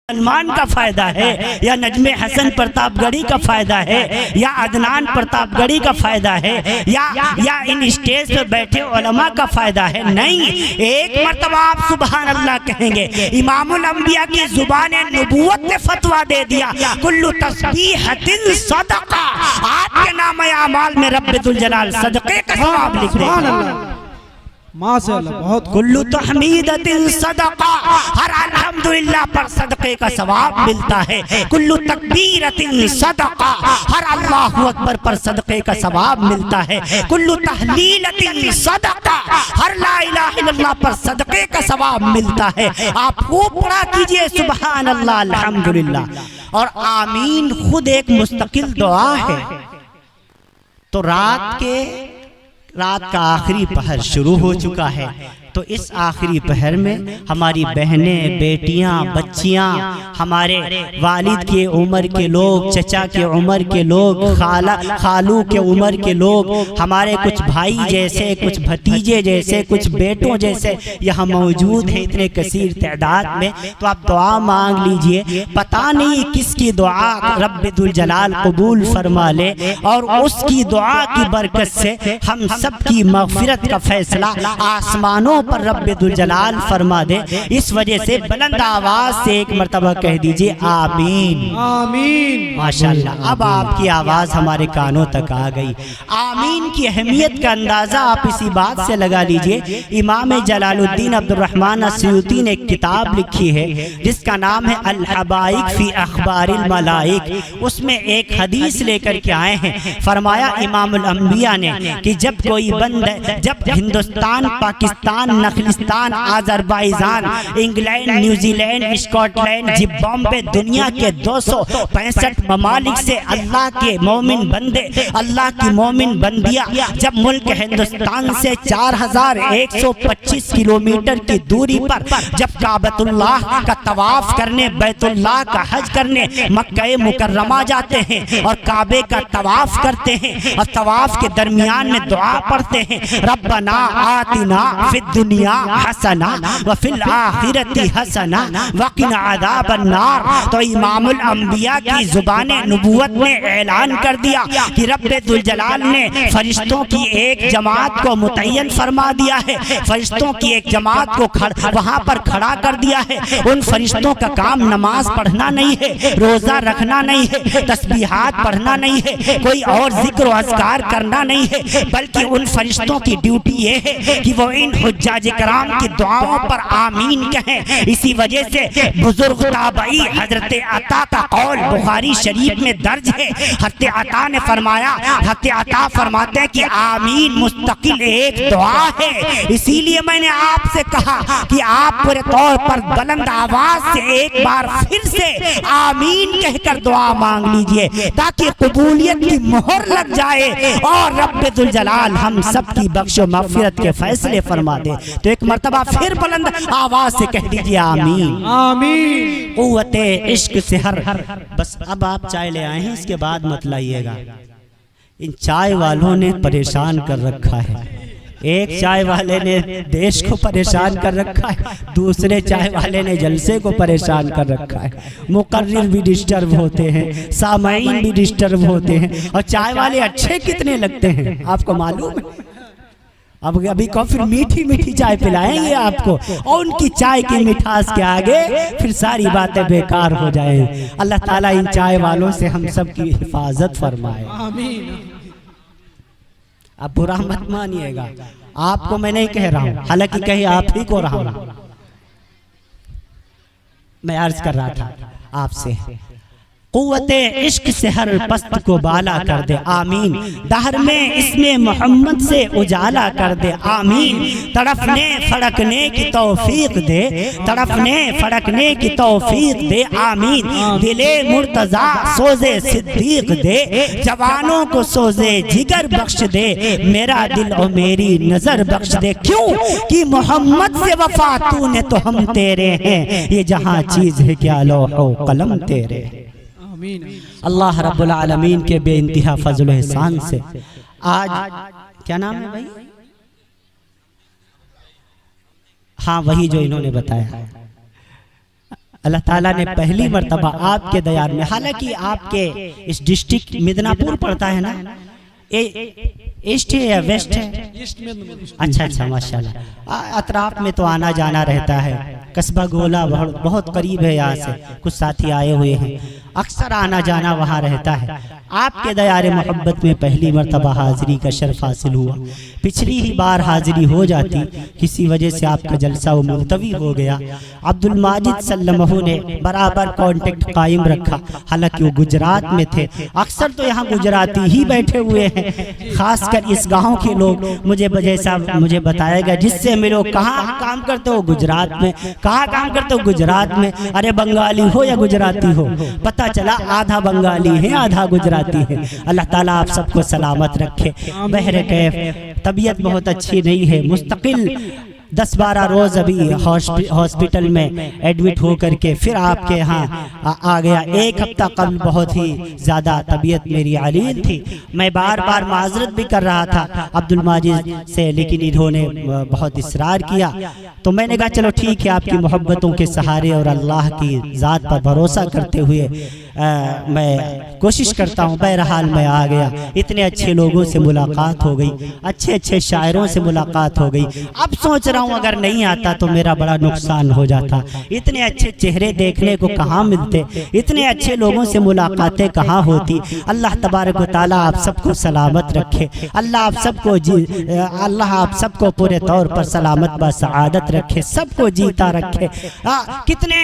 سلمان کا فائدہ ہے یا نجم حسن پرتاپ گڑھی کا فائدہ ہے یا عدنان پرتاپ گڑھی کا فائدہ ہے یا ان اسٹیج پر بیٹھے علماء کا فائدہ ہے؟ نہیں، ایک مرتبہ آپ سبحان اللہ کہیں گے، امام الانبیاء کی زبان نبوت نے فتویٰ دے دیا، کل تسبیحۃ صدقہ، آپ کے نام اعمال میں رب ذوالجلال صدقے کا ثواب لکھ دے گا۔ ماشاءاللہ، بہت کلو تحمیدۃ صدقہ، ہر الحمدللہ پر صدقے کا ثواب ملتا ہے۔ کلو تکبیرۃ صدقہ، ہر اللہ اکبر پر صدقے کا ثواب ملتا ہے۔ کلو تحلیلۃ صدقہ، ہر لا الہ الا اللہ پر صدقے کا ثواب ملتا ہے۔ آپ خوب پڑھا کیجئے سبحان اللہ الحمدللہ، اور آمین خود ایک مستقل دعا ہے۔ تو رات کا آخری پہر شروع ہو چکا ہے، تو اس آخری پہر میں ہماری بہنیں، بیٹیاں، بچیاں، ہمارے والد کے عمر کے لوگ، چچا کے عمر کے لوگ، خالو کے عمر کے لوگ، ہمارے کچھ بھائی جیسے، کچھ بھتیجے جیسے، کچھ بیٹوں جیسے یہاں موجود ہیں اتنے کثیر تعداد میں۔ تو آپ دعا مانگ لیجئے، پتہ نہیں کس کی دعا رب ذوالجلال قبول فرما لے، اور اس کی دعا کی برکت سے ہم سب کی مغفرت کا فیصلہ آسمانوں پر رب ذوالجلال فرما دے۔ اس وجہ سے بلند آواز سے ایک مرتبہ کہہ دیجئے آمین آمین۔ ماشاءاللہ، اب آپ کی آواز ہمارے کانوں تک آ گئی۔ آمین کی اہمیت کا اندازہ آپ اسی بات سے لگا لیجئے، امام جلال الدین عبد الرحمن السیوطی نے ایک کتاب لکھی ہے جس کا نام ہے الحبائق فی اخبار الملائک۔ اس میں ایک حدیث لے کر کے آئے ہیں، فرمایا امام الانبیاء نے کہ جب کوئی جب ہندوستان، پاکستان، نخلستان، Azerbaijan, England, New Zealand, Scotland, Zimbabwe, دنیا کے 265 ممالک سے اللہ کے مومن بندے، اللہ کی مومن بندیاں جب ملک ہندوستان سے 4125 کلومیٹر کی دوری پر جب کعبۃ اللہ کا طواف کرنے، بیت اللہ کا حج کرنے مکہ مکرمہ جاتے ہیں اور کعبے کا طواف کرتے ہیں، اور طواف کے درمیان میں دعا پڑھتے ہیں، ربنا آتنا فی الدنیا حسنہ وفی الآخرۃ حسنہ وقنا عذاب النار۔ تو امام الانبیاء کی زبان نبوت نے اعلان کر دیا کہ رب ذوالجلال نے فرشتوں کی ایک جماعت کو متعین فرما دیا ہے، فرشتوں کی ایک جماعت کو وہاں پر کھڑا کر دیا ہے۔ ان فرشتوں کا کام نماز پڑھنا نہیں ہے، روزہ رکھنا نہیں ہے، تسبیحات پڑھنا نہیں ہے، کوئی اور ذکر و اذکار کرنا نہیں ہے، بلکہ ان فرشتوں کی ڈیوٹی یہ ہے کہ وہ ان حجاج کرام کی دعاؤں پر آمین کہیں۔ اسی وجہ سے بزرگ تابعی حضرت عطا کا قول بخاری شریف میں درج ہے، حضرت عطا نے فرمایا، حضرت عطا فرماتے ہیں کہ آمین مستقل ایک دعا ہے۔ اسی لیے میں نے آپ سے کہا کہ آپ پورے طور پر بلند آواز سے ایک بار پھر سے آمین کہہ کر دعا مانگ لیجئے تاکہ قبولیت کی مہر لگ جائے اور رب ذوالجلال ہم سب کی بخش و مغفرت کے فیصلے فرما دے۔ تو ایک مرتبہ پھر بلند آواز سے کہہ دیجئے آمین آمین۔ قوت عشق سے ہر بس اب آپ چائے لے آئے ہیں، اس کے بعد مت لائیے گا، ان چائے والوں نے پریشان کر رکھا ہے۔ ایک چائے والے نے دیش کو پریشان کر رکھا ہے، دوسرے چائے والے نے جلسے کو پریشان کر رکھا ہے۔ مقرر بھی ڈسٹرب ہوتے ہیں، سامعین بھی ڈسٹرب ہوتے ہیں، اور چائے والے اچھے کتنے لگتے ہیں آپ کو معلوم ہے؟ اب ابھی کو پھر میٹھی میٹھی چائے پلائیں گے آپ کو، اور ان کی چائے کی مٹھاس کے آگے پھر ساری باتیں بیکار ہو جائیں۔ اللہ تعالیٰ ان چائے والوں سے ہم سب کی حفاظت فرمائے۔ آمین۔ اب برا مت مانیے گا، آپ کو میں نہیں کہہ رہا ہوں، حالانکہ کہیں آپ ہی کو رہا ہوں۔ میں عرض کر رہا تھا آپ سے، قوت عشق سے ہر پست کو بالا کر دے آمین، دہر میں اسم محمد سے اجالا کر دے آمین، تڑپنے پھڑکنے کی توفیق دے، تڑپنے پھڑکنے کی توفیق دے آمین، دل مرتضیٰ سوز صدیق دے، جوانوں کو سوز جگر بخش دے، میرا دل اور میری نظر بخش دے، کیوں کہ محمد سے وفا تو نے تو ہم تیرے ہیں، یہ جہاں چیز ہے کیا لوح و قلم تیرے۔ اللہ رب العالمین کے بے انتہا فضل و احسان سے آج کیا نام ہے بھائی؟ ہاں وہی جو انہوں نے بتایا، اللہ تعالیٰ نے پہلی مرتبہ آپ کے دیار میں، حالانکہ آپ کے اس ڈسٹرکٹ مدناپور پڑتا ہے نا، ایسٹ ہے یا ویسٹ ہے؟ اچھا ماشاءاللہ، اطراف میں تو آنا جانا رہتا ہے، قصبہ گولا بہت قریب ہے یہاں سے، کچھ ساتھی آئے ہوئے ہیں، اکثر آنا جانا وہاں رہتا ہے۔ آپ کے دیار محبت میں پہلی مرتبہ حاضری کا شرف حاصل ہوا۔ پچھلی ہی بار حاضری ہو جاتی، کسی وجہ سے آپ کا جلسہ وہ ملتوی ہو گیا۔ عبد الماجد سلمہ نے برابر کانٹیکٹ قائم رکھا، حالانکہ وہ گجرات میں تھے، اکثر تو یہاں گجراتی ہی بیٹھے ہوئے ہیں، خاص کر اس گاؤں کے لوگ۔ مجھے بتایا گیا جس سے ملو، کہاں کام کرتے ہو؟ گجرات میں۔ کہاں کام کرتے ہو؟ گجرات میں۔ ارے بنگالی ہو یا گجراتی ہو؟ پتہ چلا آدھا بنگالی ہے آدھا گجراتی ہے۔ اللہ تعالیٰ آپ سب کو سلامت رکھے۔ بہرکیف طبیعت بہت اچھی نہیں ہے، مستقل 10-12 روز ابھی ہاسپٹل میں ایڈمٹ ہو کر کے پھر آپ کے ہاں آ گیا۔ 1 ہفتہ قبل بہت ہی زیادہ طبیعت میری علیل تھی، میں بار بار معذرت بھی کر رہا تھا عبد الماجد سے، لیکن انہوں نے بہت اصرار کیا، تو میں نے کہا چلو ٹھیک ہے، آپ کی محبتوں کے سہارے اور اللہ کی ذات پر بھروسہ کرتے ہوئے میں کوشش کرتا ہوں۔ بہرحال میں آ گیا، اتنے اچھے لوگوں سے ملاقات ہو گئی، اچھے شاعروں سے ملاقات ہو گئی۔ اب سوچ رہا ہوں اگر نہیں آتا تو میرا بڑا نقصان ہو جاتا، اتنے اچھے چہرے دیکھنے کو کہاں ملتے، اتنے اچھے لوگوں سے ملاقاتیں کہاں ہوتی۔ اللہ تبارک و تعالیٰ آپ سب کو سلامت رکھے، اللہ آپ سب کو پورے طور پر سلامت با سعادت رکھے، سب کو جیتا رکھے۔ کتنے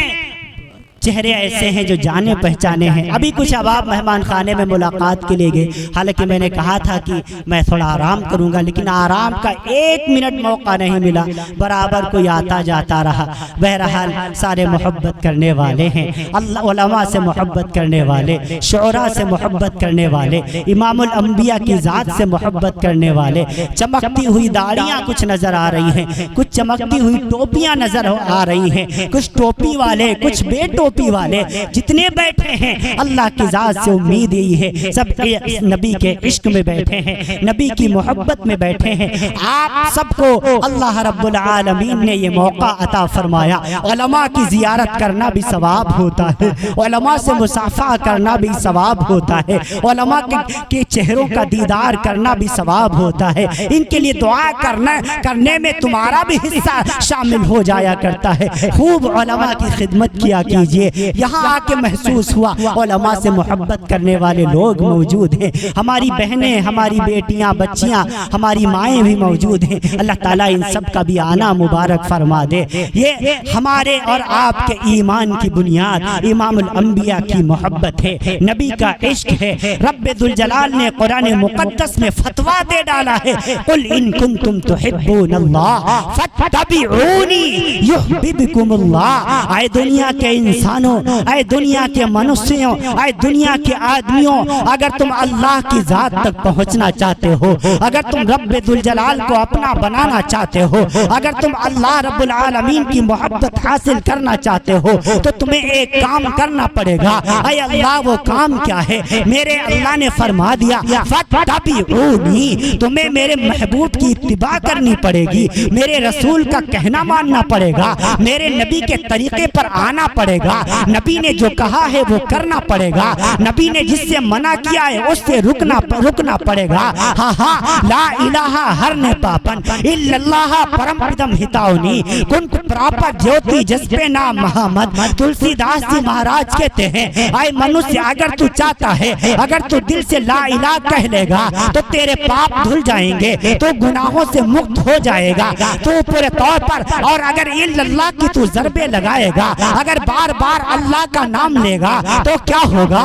چہرے ایسے ہیں جو جانے پہچانے ہیں۔ ابھی کچھ احباب مہمان خانے میں ملاقات کے لیے گئے، حالانکہ میں نے کہا تھا کہ میں تھوڑا آرام کروں گا، لیکن آرام کا 1 منٹ موقع نہیں ملا، برابر کوئی آتا جاتا رہا۔ بہرحال سارے محبت کرنے والے ہیں، اللہ علماء سے محبت کرنے والے، شعراء سے محبت کرنے والے، امام الانبیاء کی ذات سے محبت کرنے والے۔ چمکتی ہوئی داڑیاں کچھ نظر آ رہی ہیں، کچھ چمکتی ہوئی ٹوپیاں نظر آ رہی ہیں، کچھ ٹوپی والے، کچھ بے ٹوپی والے، جتنے بیٹھے ہیں اللہ کی ذات سے امید یہی ہے سب نبی کے عشق میں بیٹھے ہیں، نبی کی محبت میں بیٹھے ہیں۔ آپ سب کو اللہ رب العالمین نے یہ موقع عطا فرمایا، علماء کی زیارت کرنا بھی ثواب ہوتا ہے، علماء سے مصافحہ کرنا بھی ثواب ہوتا ہے، علماء کے چہروں کا دیدار کرنا بھی ثواب ہوتا ہے، ان کے لیے دعا کرنے میں تمہارا بھی حصہ شامل ہو جایا کرتا ہے۔ خوب علماء کی خدمت کیا کیجئے۔ یہاں آ کے محسوس ہوا علماء سے محبت کرنے والے لوگ موجود ہیں، ہماری بہنیں، ہماری بیٹیاں، بچیاں، ہماری مائیں بھی موجود ہیں۔ اللہ تعالیٰ ان سب کا بھی آنا مبارک فرما دے۔ یہ ہمارے اور آپ کے ایمان کی بنیاد امام الانبیاء کی محبت ہے، نبی کا عشق ہے۔ رب ذوالجلال نے قرآن مقدس میں فتویٰ دے ڈالا ہے، قل ان کنتم تحبون اللہ فاتبعونی یحببکم اللہ۔ اے دنیا کے انسانوں، اے دنیا کے منسیوں، اے دنیا کے آدمیوں، اگر تم اللہ کی ذات تک پہنچنا چاہتے ہو، اگر تم رب ذوالجلال کو اپنا بنانا چاہتے ہو، اگر تم اللہ رب العالمین کی محبت حاصل کرنا چاہتے ہو، تو تمہیں ایک کام کرنا پڑے گا۔ اے اللہ، وہ کام کیا ہے؟ میرے اللہ نے فرما دیا فاتبعونی، تمہیں میرے محبوب کی اتباع کرنی پڑے گی، میرے رسول کا کہنا ماننا پڑے گا، میرے نبی کے طریقے پر آنا پڑے گا، نبی نے جو کہا ہے وہ کرنا پڑے گا، نبی نے جس سے منع کیا ہے اس سے رکنا پڑے گا۔ ہاں لا الہ ہرنے پاپن الا اللہ پرم پدم ہتاؤنی کنت پراپت جیوتی جسپے نام محمد۔ تلسی داس جی مہاراج کہتے ہیں، اے منوسیہ، اگر تو چاہتا ہے، اگر تو دل سے لا الہ کہہ لے گا تو تیرے پاپ دھل جائیں گے، تو گناہوں سے مکت ہو جائے گا، تو پورے طور پر۔ اور اگر الا اللہ کی تو ضربے لگائے گا، اگر بار بار اللہ کا نام لے گا تو کیا ہوگا؟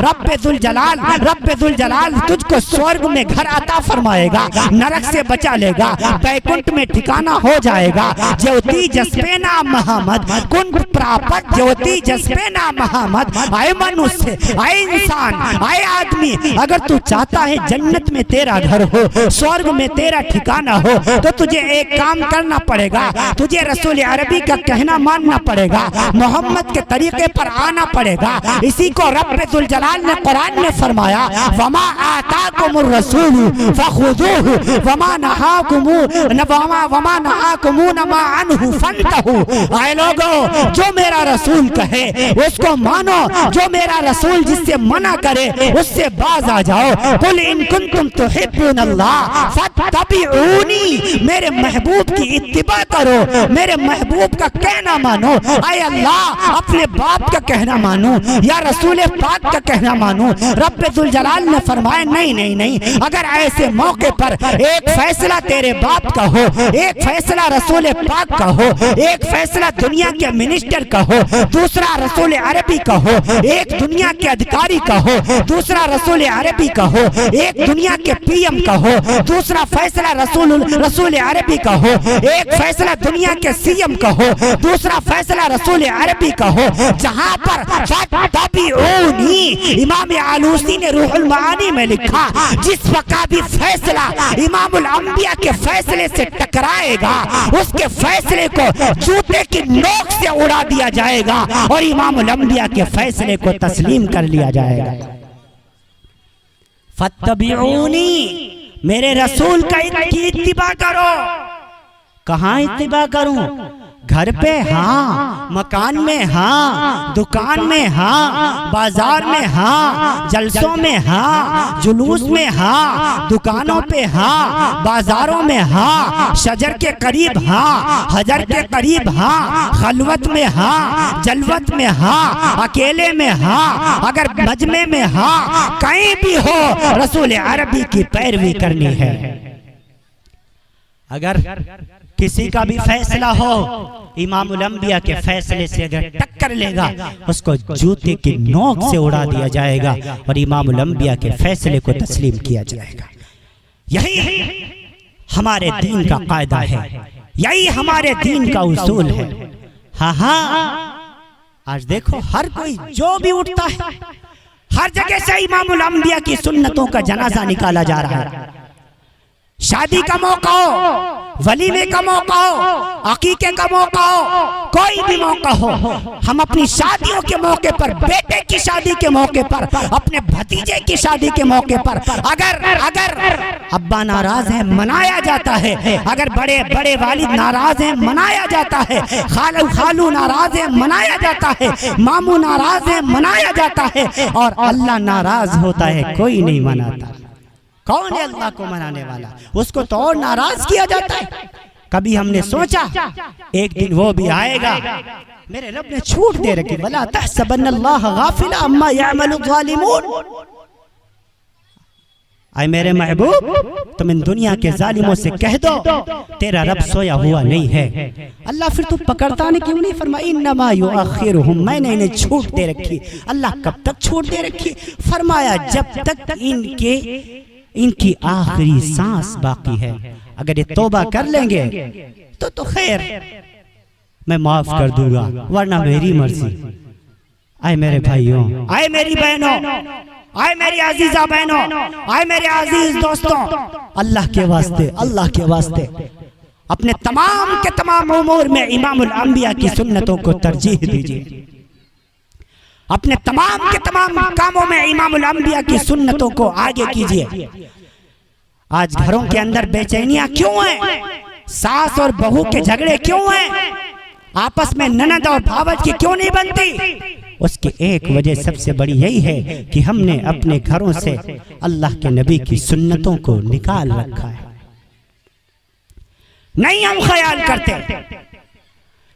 رب ذوالجلال تجھ کو سورگ میں گھر عطا فرمائے گا، نرک سے بچا لے گا، بیکنٹ میں ٹھکانہ ہو جائے گا۔ جیوتی جسپے نام محمد کنت پراپت جیوتی جسپے نام محمد۔ اے منوس، اے انسان، اے آدمی، اگر تو چاہتا ہے جنت میں تیرا گھر ہو، سورگ میں تیرا ٹھکانہ ہو، تو تجھے ایک کام کرنا پڑے گا، تجھے رسول عربی کا کہنا ماننا پڑے گا، محمد کے طریقے پر آنا پڑے گا. اسی کو رب ذوالجلال نے قرآن میں فرمایا وما آتاکم الرسول فخذوه وما نہاکم عنہ فانتہوا. اے لوگو جو میرا رسول کہے اس کو مانو, جو میرا رسول جس سے منع کرے اس سے باز آ جاؤ. قل ان کنتم تحبون اللہ فاتبعونی, میرے محبوب کی اتباع کرو, میرے محبوب کا کہنا مانو. اے اللہ اپنے باپ کا کہنا مانو یا رسول پاک کا کہنا مانو. رب ذوالجلال نے فرمایا نہیں نہیں نہیں, اگر ایسے موقع پر ایک فیصلہ تیرے باپ کا ہو, ایک فیصلہ رسول پاک کا ہو, ایک فیصلہ دنیا کے منسٹر کا ہو, دوسرا رسول عربی کا ہو, ایک دنیا کے ادھکاری کا ہو, دوسرا رسول عربی کا ہو, ایک دنیا کے پی ایم کا ہو, دوسرا فیصلہ رسول عربی کا ہو, ایک فیصلہ دنیا کے سی ایم کا ہو, دوسرا فیصلہ رسول عربی کا ہو, جہاں پر فاتبعونی امام آلوسی نے روح المعانی میں لکھا جس وقت بھی فیصلہ امام الانبیاء کے فیصلے سے ٹکرائے گا اس کے فیصلے کو جوتے کی نوک سے اڑا دیا جائے گا اور امام الانبیاء کے فیصلے کو تسلیم کر لیا جائے گا. فاتبعونی, میرے رسول کی اتباع کرو. کہاں اتباع کروں؟ گھر پہ ہاں, مکان میں ہاں, دکان میں ہاں, بازار میں ہاں, جلسوں میں ہاں, جلوس میں ہاں, دکانوں پہ ہاں, بازاروں میں ہاں, شجر کے قریب ہاں, حجر کے قریب ہاں, خلوت میں ہاں, جلوت میں ہاں, اکیلے میں ہاں, اگر مجمع میں ہاں, کہیں بھی ہو رسول عربی کی پیروی کرنی ہے. اگر کسی کا بھی فیصلہ ہو امام الانبیاء کے فیصلے سے اگر ٹکر لے گا اس کو جوتے کی نوک سے اڑا دیا جائے گا اور امام الانبیاء کے فیصلے کو تسلیم کیا جائے گا. یہی ہمارے دین کا قاعدہ ہے, یہی ہمارے دین کا اصول ہے. ہاں ہاں, آج دیکھو ہر کوئی جو بھی اٹھتا ہے ہر جگہ سے امام الانبیاء کی سنتوں کا جنازہ نکالا جا رہا ہے. شادی کا موقع ہو, ولیمے کا موقع ہو, عقیقے کا موقع ہو, کوئی بھی موقع ہو, ہم اپنی شادیوں کے موقع پر, بیٹے کی شادی کے موقع پر, اپنے بھتیجے کی شادی کے موقع پر اگر ابا ناراض ہیں منایا جاتا ہے, اگر بڑے بڑے والد ناراض ہیں منایا جاتا ہے, خالو ناراض ہیں منایا جاتا ہے, ماموں ناراض ہیں منایا جاتا ہے, اور اللہ ناراض ہوتا ہے کوئی نہیں مناتا. کون ہے اللہ کو منانے والا؟ اس کو تو اور ناراض کیا جاتا ہے. کبھی ہم نے سوچا ایک دن وہ بھی آئے گا. میرے رب نے چھوٹ دے رکھی, وَلَا تَحْسَبَنَّ اللَّهَ غَافِلًا عَمَّا يَعْمَلُ الظَّالِمُونَ. اے میرے محبوب, تم ان دنیا کے ظالموں سے کہہ دو تیرا رب سویا ہوا نہیں ہے. اللہ پھر تو پکڑتا نہیں کیوں نہیں فرمایا انما یؤخرہم, میں نے انہیں چھوٹ دے رکھی. اللہ کب تک چھوٹ دے رکھی؟ فرمایا جب تک ان کی آخری سانس باقی ہے. اگر یہ توبہ کر لیں گے تو خیر, میں معاف کر دوں گا, ورنہ میری مرضی. اے میرے بھائیوں, اے میری بہنوں, اے میری عزیزہ بہنوں, اے میرے عزیز دوستوں, اللہ کے واسطے, اللہ کے واسطے اپنے تمام کے تمام امور میں امام الانبیاء کی سنتوں کو ترجیح دیجیے. اپنے تمام کے تمام کاموں میں امام الانبیاء کی سنتوں کو آگے کیجیے. آج گھروں کے اندر بے چینیاں کیوں ہیں؟ ساس اور بہو کے جھگڑے کیوں ہیں؟ آپس میں نند اور بھاوج کی کیوں نہیں بنتی؟ اس کی ایک وجہ سب سے بڑی یہی ہے کہ ہم نے اپنے گھروں سے اللہ کے نبی کی سنتوں کو نکال رکھا ہے. نہیں ہم خیال کرتے.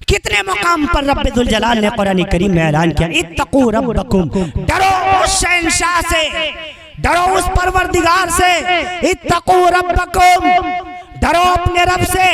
کتنے مقام پر رب ذوالجلال نے قرآن کریم میں اعلان کیا اتقوا ربکم, ڈرو اس شہنشاہ سے, ڈرو اس پروردگار سے. اتقوا ربکم, ڈرو اپنے رب سے.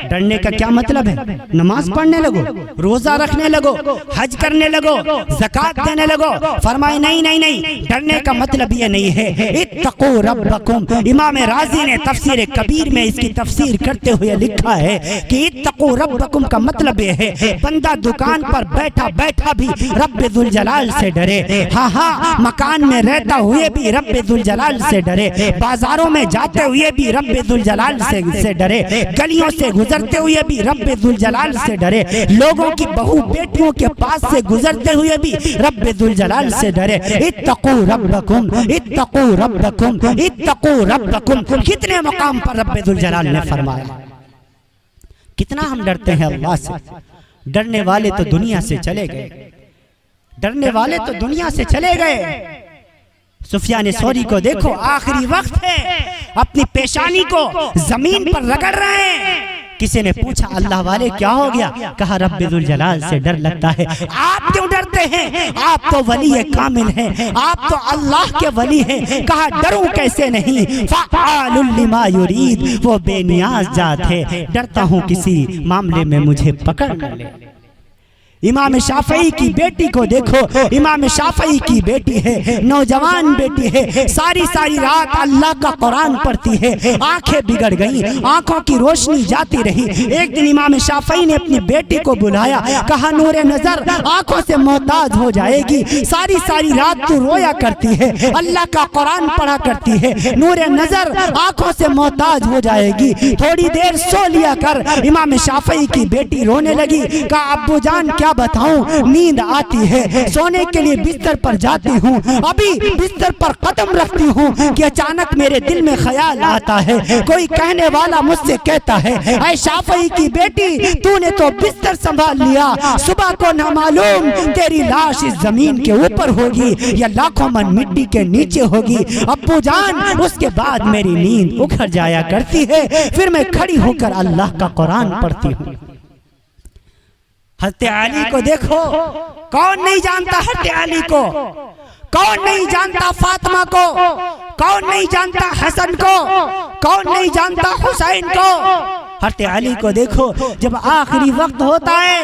ڈرنے کا کیا مطلب ہے؟ نماز پڑھنے لگو, روزہ رکھنے لگو, حج کرنے لگو, زکوٰۃ دینے لگو. فرمائے نہیں نہیں نہیں, ڈرنے کا مطلب یہ نہیں ہے. اتقوا ربکم, امام رازی نے تفسیر کبیر میں اس کی تفسیر کرتے ہوئے لکھا ہے کہ اتقوا ربکم کا مطلب یہ ہے بندہ دکان پر بیٹھا بیٹھا بھی رب ذوالجلال سے ڈرے. ہاں ہاں, مکان میں رہتا ہوئے بھی رب ذوالجلال سے ڈرے, بازاروں میں جاتے ہوئے بھی رب ذوالجلال سے سے ڈرے، گلیوں سے گزرتے ہوئے بھی رب ذوالجلال سے ڈرے، لوگوں کی بہو بیٹیوں کے پاس سے گزرتے ہوئے بھی رب ذوالجلال سے ڈرے۔ اتقوا ربکم اتقوا ربکم اتقوا ربکم، کتنے مقام پر رب ذوالجلال نے فرمایا۔ کتنا ہم ڈرتے ہیں اللہ سے؟ ڈرنے والے تو دنیا سے چلے گئے، ڈرنے والے تو دنیا سے چلے گئے۔ سفیان ثوری کو دیکھو، آخری وقت ہے، اپنی پیشانی کو زمین پر رگڑ رہے ہیں۔ کسی نے پوچھا اللہ والے کیا ہو گیا؟ کہا رب ذوالجلال سے ڈر لگتا ہے۔ آپ کیوں ڈرتے ہیں؟ آپ تو ولی کامل ہیں، آپ تو اللہ کے ولی ہیں۔ کہا ڈروں کیسے نہیں، فعال لما یرید، وہ بے نیاز ذات ہے، ڈرتا ہوں کسی معاملے میں مجھے پکڑ نہ لے۔ امام شافعی کی بیٹی کو دیکھو، امام شافعی کی بیٹی ہے، نوجوان بیٹی ہے، ساری رات اللہ کا قرآن پڑھتی ہے، آنکھیں بگڑ گئیں، آنکھوں کی روشنی جاتی رہی۔ ایک دن امام شافعی نے اپنی بیٹی کو بلایا، کہا نور نظر آنکھوں سے محتاج ہو جائے گی، ساری رات تو رویا کرتی ہے، اللہ کا قرآن پڑھا کرتی ہے، نور نظر آنکھوں سے محتاج ہو جائے گی، تھوڑی دیر سو لیا کر۔ امام شافعی کی بیٹی رونے لگی، کہا ابو جان کیا بتاؤں، نیند آتی ہے، سونے کے لیے بستر پر جاتی ہوں، ابھی بستر پر قدم رکھتی ہوں کہ اچانک میرے دل میں خیال آتا ہے، کوئی کہنے والا مجھ سے کہتا ہے اے شافعی کی بیٹی تو نے تو بستر سنبھال لیا، صبح کو نہ معلوم تیری لاش اس زمین کے اوپر ہوگی یا لاکھوں من مٹی کے نیچے ہوگی۔ ابو جان اس کے بعد میری نیند اکھڑ جایا کرتی ہے، پھر میں کھڑی ہو کر اللہ کا قرآن پڑھتی ہوں۔ حضرت علی کو دیکھو، کون نہیں جانتا حضرت علی کو، کون نہیں جانتا فاطمہ کو، کون نہیں جانتا حسن کو، کون نہیں جانتا حسین کو۔ حضرت علی کو دیکھو، جب آخری وقت ہوتا ہے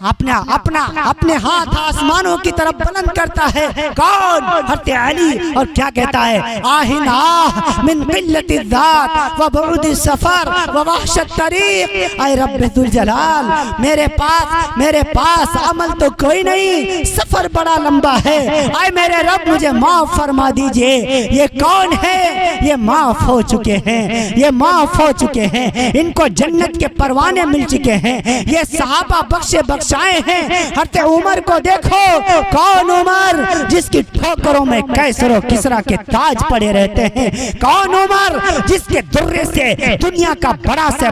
اپنے ہاتھ آسمانوں کی طرف بلند کرتا ہے، کون؟ حضرت علی، اور کیا کہتا ہے؟ آہن آہ من قلت الذات و بعد السفر و وحشت طریق، اے رب ذوالجلال میرے پاس عمل تو کوئی نہیں، سفر بڑا لمبا ہے، اے میرے رب مجھے معاف فرما دیجئے۔ یہ کون ہے؟ یہ معاف ہو چکے ہیں، یہ معاف ہو چکے ہیں، ان کو جنت کے پروانے مل چکے ہیں، یہ صحابہ بخشے آئے ہیں۔ حضرت عمر کو دیکھو، کون عمر جس کی ٹھوکروں میں کیسر و کسرا کے تاج پڑے رہتے ہیں، کون عمر جس کے درے سے دنیا کا بڑا سے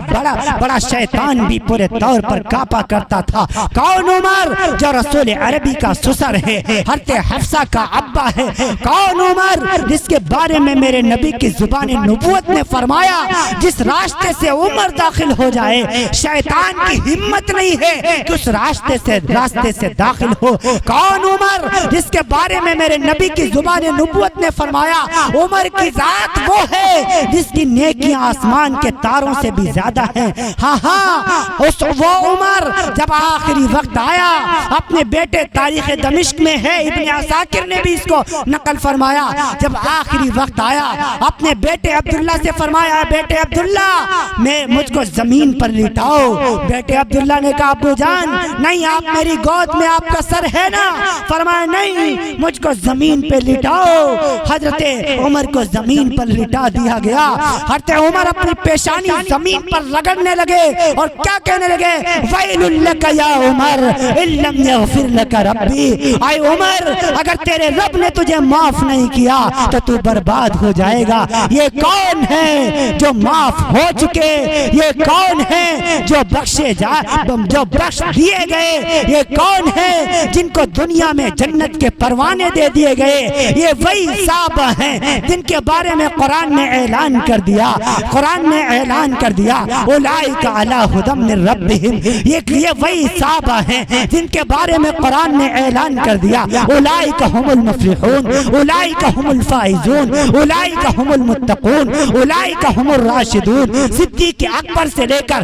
بڑا شیطان بھی پورے طور پر کاپا کرتا تھا، کون عمر جو رسول عربی کا سسر ہے، حضرت حفصہ کا ابا ہے، کون عمر جس کے بارے میں میرے نبی کی زبان نبوت نے فرمایا جس راستے سے عمر داخل ہو جائے شیطان کی ہمت نہیں ہے کہ اس راستے سے داخل ہو، کون عمر جس کے بارے میں میرے نبی کی زبان نبوت نے فرمایا عمر کی ذات وہ ہے جس کی نیکیاں آسمان کے تاروں سے بھی زیادہ ہیں۔ وہ عمر جب آخری وقت آیا، اپنے بیٹے تاریخ دمشق میں ہے، ابن عساکر نے بھی اس کو نقل فرمایا، جب آخری وقت آیا اپنے بیٹے عبداللہ سے فرمایا بیٹے عبداللہ مجھ کو زمین پر لٹاؤ۔ بیٹے عبداللہ نے کہا ابو جان نہیں، آپ میری گود میں آپ کا سر ہے نا، فرمایا نہیں مجھ کو زمین پہ لٹاؤ۔ حضرت عمر کو زمین پر لٹا دیا گیا، حضرت عمر اپنی پیشانی زمین پر رگڑنے لگے اور کیا کہنے لگے؟ ویل لک یا عمر ان لم یغفر لک ربی، اے عمر اگر تیرے رب نے تجھے معاف نہیں کیا تو تو برباد ہو جائے گا۔ یہ کون ہے جو معاف ہو چکے؟ یہ کون ہے جو بخشے جو بخش دیے گئے؟ یہ کون ہے جن کو دنیا میں جنت کے پروانے دے دیے گئے؟ یہ وہی صحابہ ہیں جن کے بارے میں قرآن نے اعلان کر دیا، قرآن نے اعلان کر دیا اولئک علی ھدی من ربہم، یہ وہی صحابہ ہیں جن کے بارے میں قرآن نے اعلان کر دیا اولئک ھم المفلحون، اولئک ھم الفائزون، اولئک ھم المتقون، اولئک ھم الراشدون۔ صدیق اکبر سے لے کر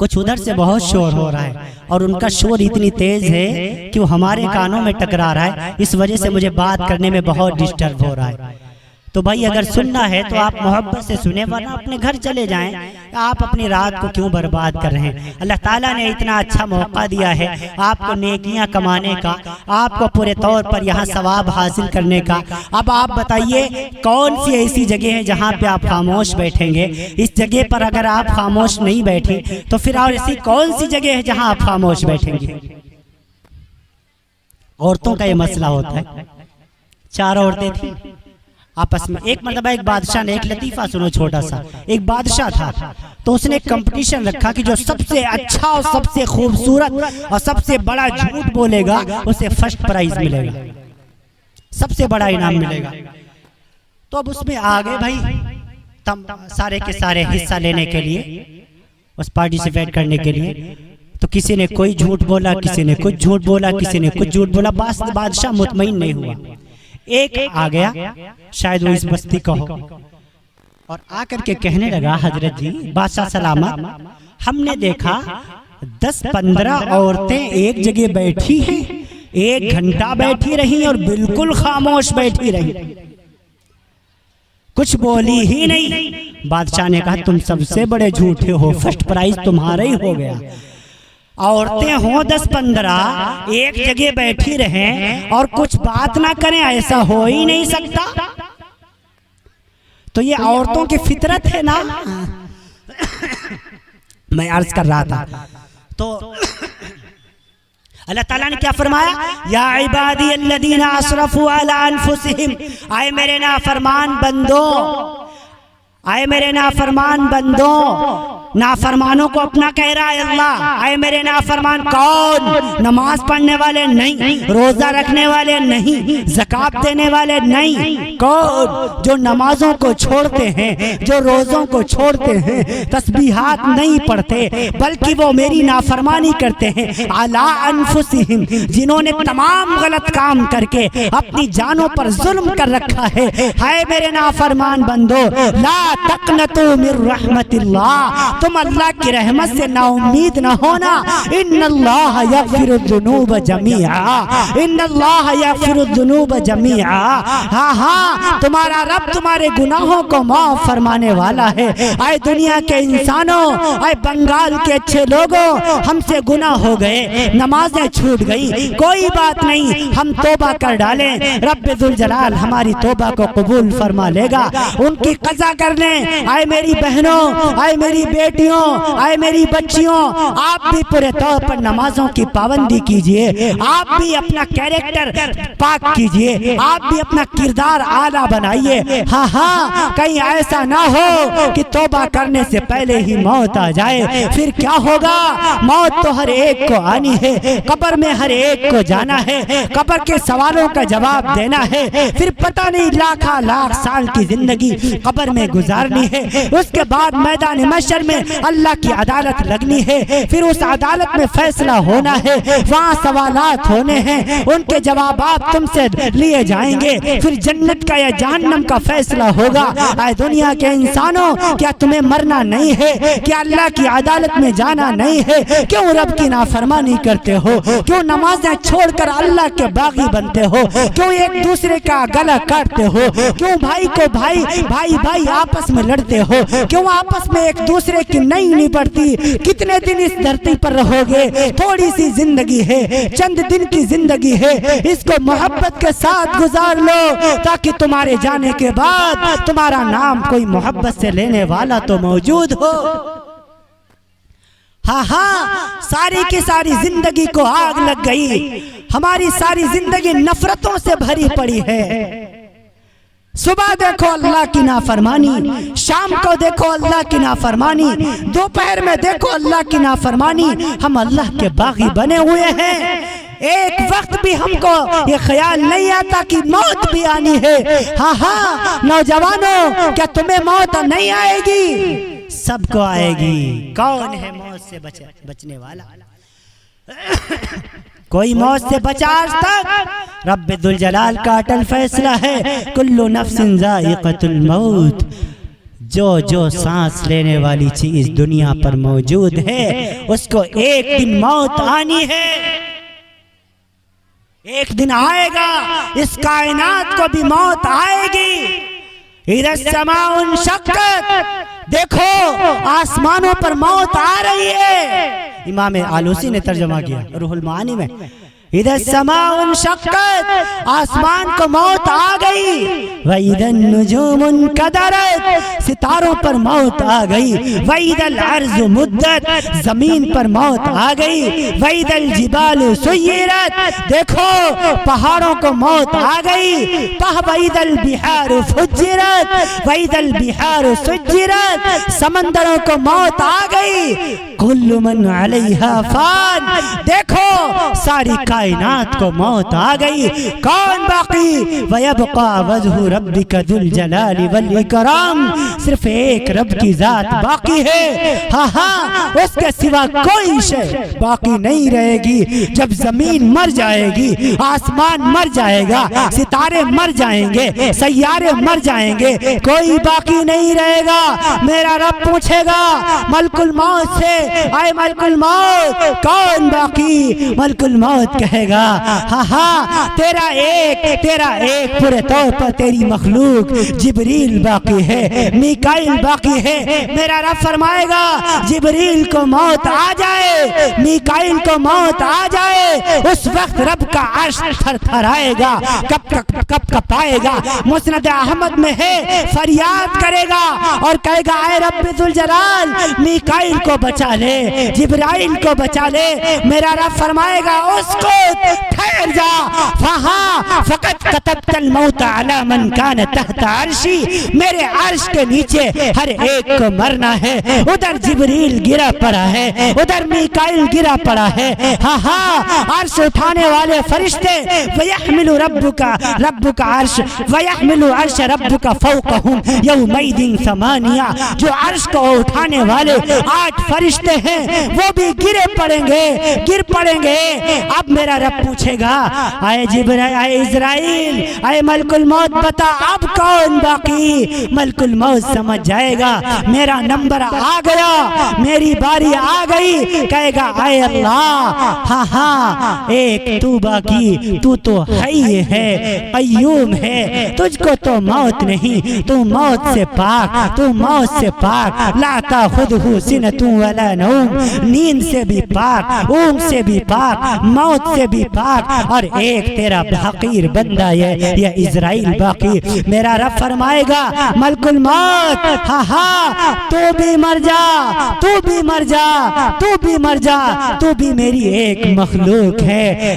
کچھ ادھر سے بہت شور ہو رہا ہے اور ان کا شور اتنی تیز ہے کہ وہ ہمارے کانوں میں ٹکرا رہا ہے، اس وجہ سے مجھے بات کرنے میں بہت ڈسٹرب ہو رہا ہے۔ تو بھائی اگر سننا ہے تو آپ محبت سے سنیں، ورنہ اپنے گھر چلے جائیں۔ آپ اپنی رات کو کیوں برباد کر رہے ہیں؟ اللہ تعالیٰ نے اتنا اچھا موقع دیا ہے آپ کو نیکیاں کمانے کا، آپ کو پورے طور پر یہاں ثواب حاصل کرنے کا۔ اب آپ بتائیے کون سی ایسی جگہ ہے جہاں پہ آپ خاموش بیٹھیں گے؟ اس جگہ پر اگر آپ خاموش نہیں بیٹھیں تو پھر اور ایسی کون سی جگہ ہے جہاں آپ خاموش بیٹھیں گے؟ عورتوں کا یہ مسئلہ ہوتا ہے۔ 4 عورتیں تھیں آپس میں، ایک مرتبہ ایک بادشاہ نے، ایک لطیفہ سنو چھوٹا سا، ایک بادشاہ تھا تو اس نے ایک کمپٹیشن رکھا کہ جو سب سے اچھا اور سب سے خوبصورت اور سب سے بڑا جھوٹ بولے گا اسے فرسٹ پرائز ملے گا، سب سے بڑا انعام ملے گا۔ تو اب اس میں آگے بھائی سارے کے سارے حصہ لینے کے لیے، اس پارٹیسپیٹ کرنے کے لیے، تو کسی نے کوئی جھوٹ بولا، کسی نے کچھ جھوٹ بولا، کسی نے کچھ جھوٹ بولا، بادشاہ مطمئن نہیں ہوا۔ ایک آ گیا، شاید وہ اس بستی کا ہو، اور آ کر کے کہنے لگا حضرت جی بادشاہ سلامت، ہم نے دیکھا 10-15 عورتیں ایک جگہ بیٹھی ہیں، 1 گھنٹہ بیٹھی رہی اور بالکل خاموش بیٹھی رہی، کچھ بولی ہی نہیں۔ بادشاہ نے کہا تم سب سے بڑے جھوٹے ہو، فرسٹ پرائز تمہارا ہی ہو گیا۔ عورتیں ہوں 10-15 ایک جگہ بیٹھی رہیں اور کچھ بات نہ کریں، ایسا ہو ہی نہیں سکتا۔ تو یہ عورتوں کی فطرت ہے نا، میں عرض کر رہا تھا۔ تو اللہ تعالیٰ نے کیا فرمایا؟ یا عبادی الذین اسرفوا علی انفسہم، آئے میرے نافرمان بندو، آئے میرے نافرمان بندو، نافرمانوں کو اپنا کہہ رہا ہے اللہ۔ آئے میرے نافرمان کون؟ نماز پڑھنے والے نہیں، روزہ رکھنے والے نہیں، زکوٰۃ دینے والے نہیں، کون؟ جو نمازوں کو چھوڑتے ہیں، جو روزوں کو چھوڑتے ہیں، تسبیحات نہیں پڑھتے بلکہ وہ میری نافرمانی کرتے ہیں، علی انفسہم، جنہوں نے تمام غلط کام کر کے اپنی جانوں پر ظلم کر رکھا ہے۔ ہائے میرے نافرمان بندو، لا تقنطوا من رحمت اللہ، تم اللہ کی رحمت سے نا امید نہ ہونا۔ ان اللہ یغفر الذنوب جميعا، ان اللہ یغفر الذنوب جميعا، ہاں ہاں تمہارا رب تمہارے گناہوں کو معاف فرمانے والا ہے۔ اے دنیا کے انسانوں، اے بنگال کے اچھے لوگوں، ہم سے گناہ ہو گئے، نمازیں چھوٹ گئی، کوئی بات نہیں، ہم توبہ کر ڈالیں، رب ذوالجلال ہماری توبہ کو قبول فرما لے گا، ان کی قضا کر لیں۔ اے میری بہنوں، اے میری بیٹیوں، اے میری بچیوں، آپ بھی پورے طور پر نمازوں کی پابندی کیجئے، آپ بھی اپنا کیریکٹر پاک کیجئے، آپ بھی اپنا کردار اعلیٰ بنائیے۔ ہاں ہاں کہیں ایسا نہ ہو کہ توبہ کرنے سے پہلے ہی موت آ جائے، پھر کیا ہوگا؟ موت تو ہر ایک کو آنی ہے، قبر میں ہر ایک کو جانا ہے، قبر کے سوالوں کا جواب دینا ہے، پھر پتہ نہیں لاکھ سال کی زندگی قبر میں گزارنی ہے، اس کے بعد میدان محشر میں اللہ کی عدالت لگنی ہے، پھر اس عدالت میں فیصلہ ہونا ہے، وہاں سوالات ہونے ہیں، ان کے جوابات تم سے لیے جائیں گے، پھر جنت کا یا جہنم کا فیصلہ ہوگا۔ اے دنیا کے انسانوں، کیا تمہیں مرنا نہیں ہے؟ کیا اللہ کی عدالت میں جانا نہیں ہے؟ کیوں رب کی نافرمانی کرتے ہو؟ کیوں نمازیں چھوڑ کر اللہ کے باغی بنتے ہو؟ کیوں ایک دوسرے کا گلا کاٹتے ہو؟ کیوں بھائی کو بھائی آپس میں لڑتے ہو؟ کیوں آپس میں ایک دوسرے کی نہیں نبڑتی؟ کتنے دن اس دھرتی پر رہو گے؟ تھوڑی سی زندگی ہے، چند دن کی زندگی ہے، اس کو محبت کے ساتھ گزار لو تاکہ تمہارے جانے کے بعد تمہارا نام کوئی محبت سے لینے والا تو موجود ہو۔ ہاں ہاں ساری کی ساری زندگی کو آگ لگ گئی، ہماری ساری زندگی نفرتوں سے بھری پڑی ہے۔ صبح دیکھو اللہ کی نافرمانی، شام کو دیکھو اللہ کی نافرمانی، دوپہر میں دیکھو اللہ کی نافرمانی۔ ہم اللہ کے باغی بنے ہوئے ہیں، ایک وقت بھی ہم کو یہ خیال نہیں آتا کہ موت بھی آنی ہے۔ ہاں ہاں نوجوانوں، کیا تمہیں موت نہیں آئے گی؟ سب کو آئے گی۔ کون ہے موت سے بچنے والا؟ کوئی موت سے بچا آج تک؟ رب ذوالجلال کا اٹل فیصلہ ہے، کل نفس ذائقۃ الموت، جو سانس لینے والی چیز دنیا پر موجود ہے اس کو ایک دن موت آنی ہے، ایک دن آئے گا، اس کائنات کو بھی موت آئے گی۔ اذا السماء انشقت، دیکھو آسمانوں پر موت آ رہی ہے۔ امام آلوسی نے ترجمہ کیا روح المعانی میں، اذا السماء انشقت، آسمان کو موت آ گئی۔ وَإِذَا النُّجُومُ انْكَدَرَتْ، ستاروں پر موت آ گئی۔ وَإِذَا الْأَرْضُ مُدَّتْ، زمین پر موت آ گئی۔ وَإِذَا الْجِبَالُ سُيِّرَتْ، دیکھو پہاڑوں کو موت آ گئی۔ وَإِذَا الْبِحَارُ فُجِّرَتْ، وَإِذَا الْبِحَارُ سُجِّرَتْ، سمندروں کو موت آ گئی۔ كُلُّ مَنْ عَلَيْهَا فَانٍ، دیکھو ساری کائنات کو موت آ گئی۔ کون باقی؟ وَيَبْقَى وَجْهُ رَبِّكَ ذُو الْجَلَالِ وَالْإِكْرَامِ، صرف ایک رب کی ذات باقی ہے، ہاں اس کے سوا کوئی شے باقی نہیں رہے گی۔ جب زمین مر جائے گی، آسمان مر جائے گا، ستارے مر جائیں گے، سیارے مر جائیں گے، کوئی باقی نہیں رہے گا۔ میرا رب پوچھے گا ملک الموت سے، اے ملک الموت کون باقی؟ ملک الموت کہے گا ہاں تیرا ایک پورے طور پر تیری مخلوق جبریل باقی ہے، میکائیل باقی ہے۔ میرا رب فرمائے گا جبریل کو موت آ جائے، میکائیل کو موت آ جائے، اس وقت رب کا عرش تھر تھر آئے گا، کب آئے گا۔ مسند احمد میں ہے، فریاد کرے گا اور کہے گا اے رب ذوالجلال میکائیل کو بچا لے، جبرائیل کو بچا لے۔ میرا رب فرمائے گا اس کو ٹھہر جا، فقط كتبت الموت على من كان تحت عرشی، میرے عرش کے نیچے ہر ایک کو مرنا ہے۔ ادھر جبریل گرا پڑا ہے، ادھر میکائیل گرا پڑا ہے، عرش اٹھانے والے فرشتے وَيَحْمِلُ رَبُّكَ عَرْشَ وَيَحْمِلُ عَرْشَ رَبُّكَ فَوْقَهُمْ يَوْمَئِذٍ ثَمَانِيَةٌ، جو عرش کو اٹھانے والے 8 فرشتے ہیں وہ بھی گر پڑیں گے۔ اب میرا رب پوچھے گا اے جبرائیل، اے اسرائیل، اے ملک الموت بتا اب کون باقی؟ ملک الموت سمجھ جائے گا میرا نمبر آ گیا، میری باری آ گئی، کہے گا اے اللہ ہاں ایک تو باقی، تو تو حی ہے، قیوم ہے، تجھ کو تو موت نہیں، تو موت سے پاک، لا تاخذہ سنۃ ولا نوم، نیند سے بھی پاک، اونگ سے بھی پاک، موت سے بھی پاک، اور ایک تیرا حقیر بندہ ہے یا اسرائیل باقی۔ میرا رب فرمائے گا ملک الموت تو بھی مر جا، تو بھی میری ایک مخلوق ہے۔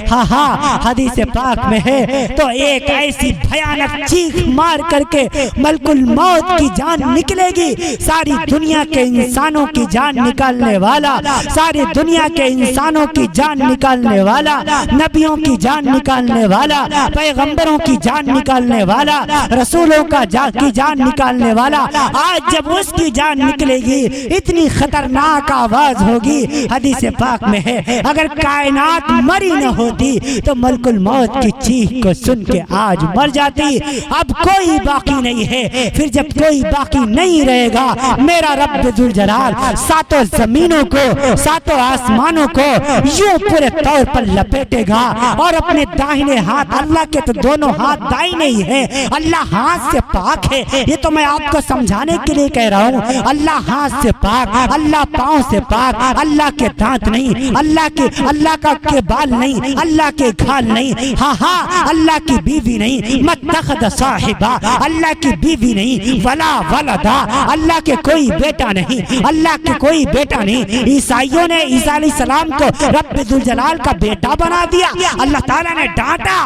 حدیث پاک میں ہے تو ایک ایسی بھیانک چیخ مار کر کے ملک الموت کی جان نکلے گی، ساری دنیا کے انسانوں کی جان نکالنے والا، ساری دنیا کے انسانوں کی جان نکالنے والا، نبیوں کی جان نکالنے والا، پیغمبروں کی جان نکالنے والا، رسولوں کی جان نکالنے والا، آج جب اس کی جان نکلے گی اتنی خطرناک آواز ہوگی۔ حدیث پاک میں ہے اگر کائنات مری نہ ہوتی تو ملک الموت کی چیخ کو سن کے آج مر جاتی۔ اب کوئی باقی نہیں ہے، پھر جب کوئی باقی نہیں رہے گا میرا رب ذوالجلال 7 زمینوں کو، 7 آسمانوں کو یوں پورے طور پر لپیٹے گا اور اپنے داہنے ہاتھ، اللہ کے تو دونوں ہاتھ دائیں ہی ہیں، اللہ ہاتھ سے پاک ہے، یہ تو میں آپ کو سمجھانے کے لیے کہہ رہا ہوں، اللہ ہاتھ سے پاک، اللہ پاؤں سے پاک، اللہ کے دانت نہیں، اللہ کے بال نہیں، اللہ کے کھال نہیں، اللہ کی بیوی نہیں، متخذ صاحبہ، اللہ کی بیوی نہیں، ولا ولدا، اللہ کے کوئی بیٹا نہیں، اللہ کے کوئی بیٹا نہیں۔ عیسائیوں نے عیسیٰ علیہ السلام کو رب ذوالجلال کا بیٹا بنا دیا، اللہ تعالیٰ نے ڈانٹا،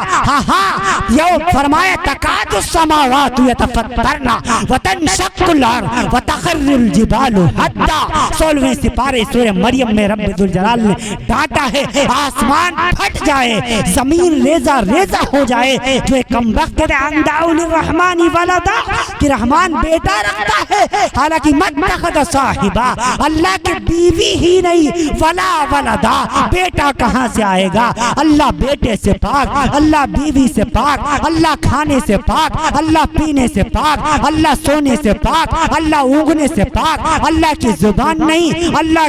فرمایا تکاد السماوات یتفطرن وتنشق الارض وتخر الجبال حدا، 16ویں سپارے سورہ مریم میں رب ذوالجلال نے ڈانٹا ہے آسمان پھٹ جائے، زمین ریزہ ریزہ ہو جائے، جو ایک کم وقت ان دعوا للرحمن ولدا کہ رحمان بیٹا رکھتا ہے، حالانکہ متخذ صاحبہ، اللہ کی بیوی ہی نہیں، ولا ولدا، بیٹا کہاں سے آئے گا؟ اللہ بیٹے سے پاک، اللہ بیوی سے پاک، اللہ اللہ کھانے سے پاک، اللہ پینے سے پاک، اللہ سونے سے پاک، اللہ اونگنے سے پاک، اللہ کی زبان نہیں، اللہ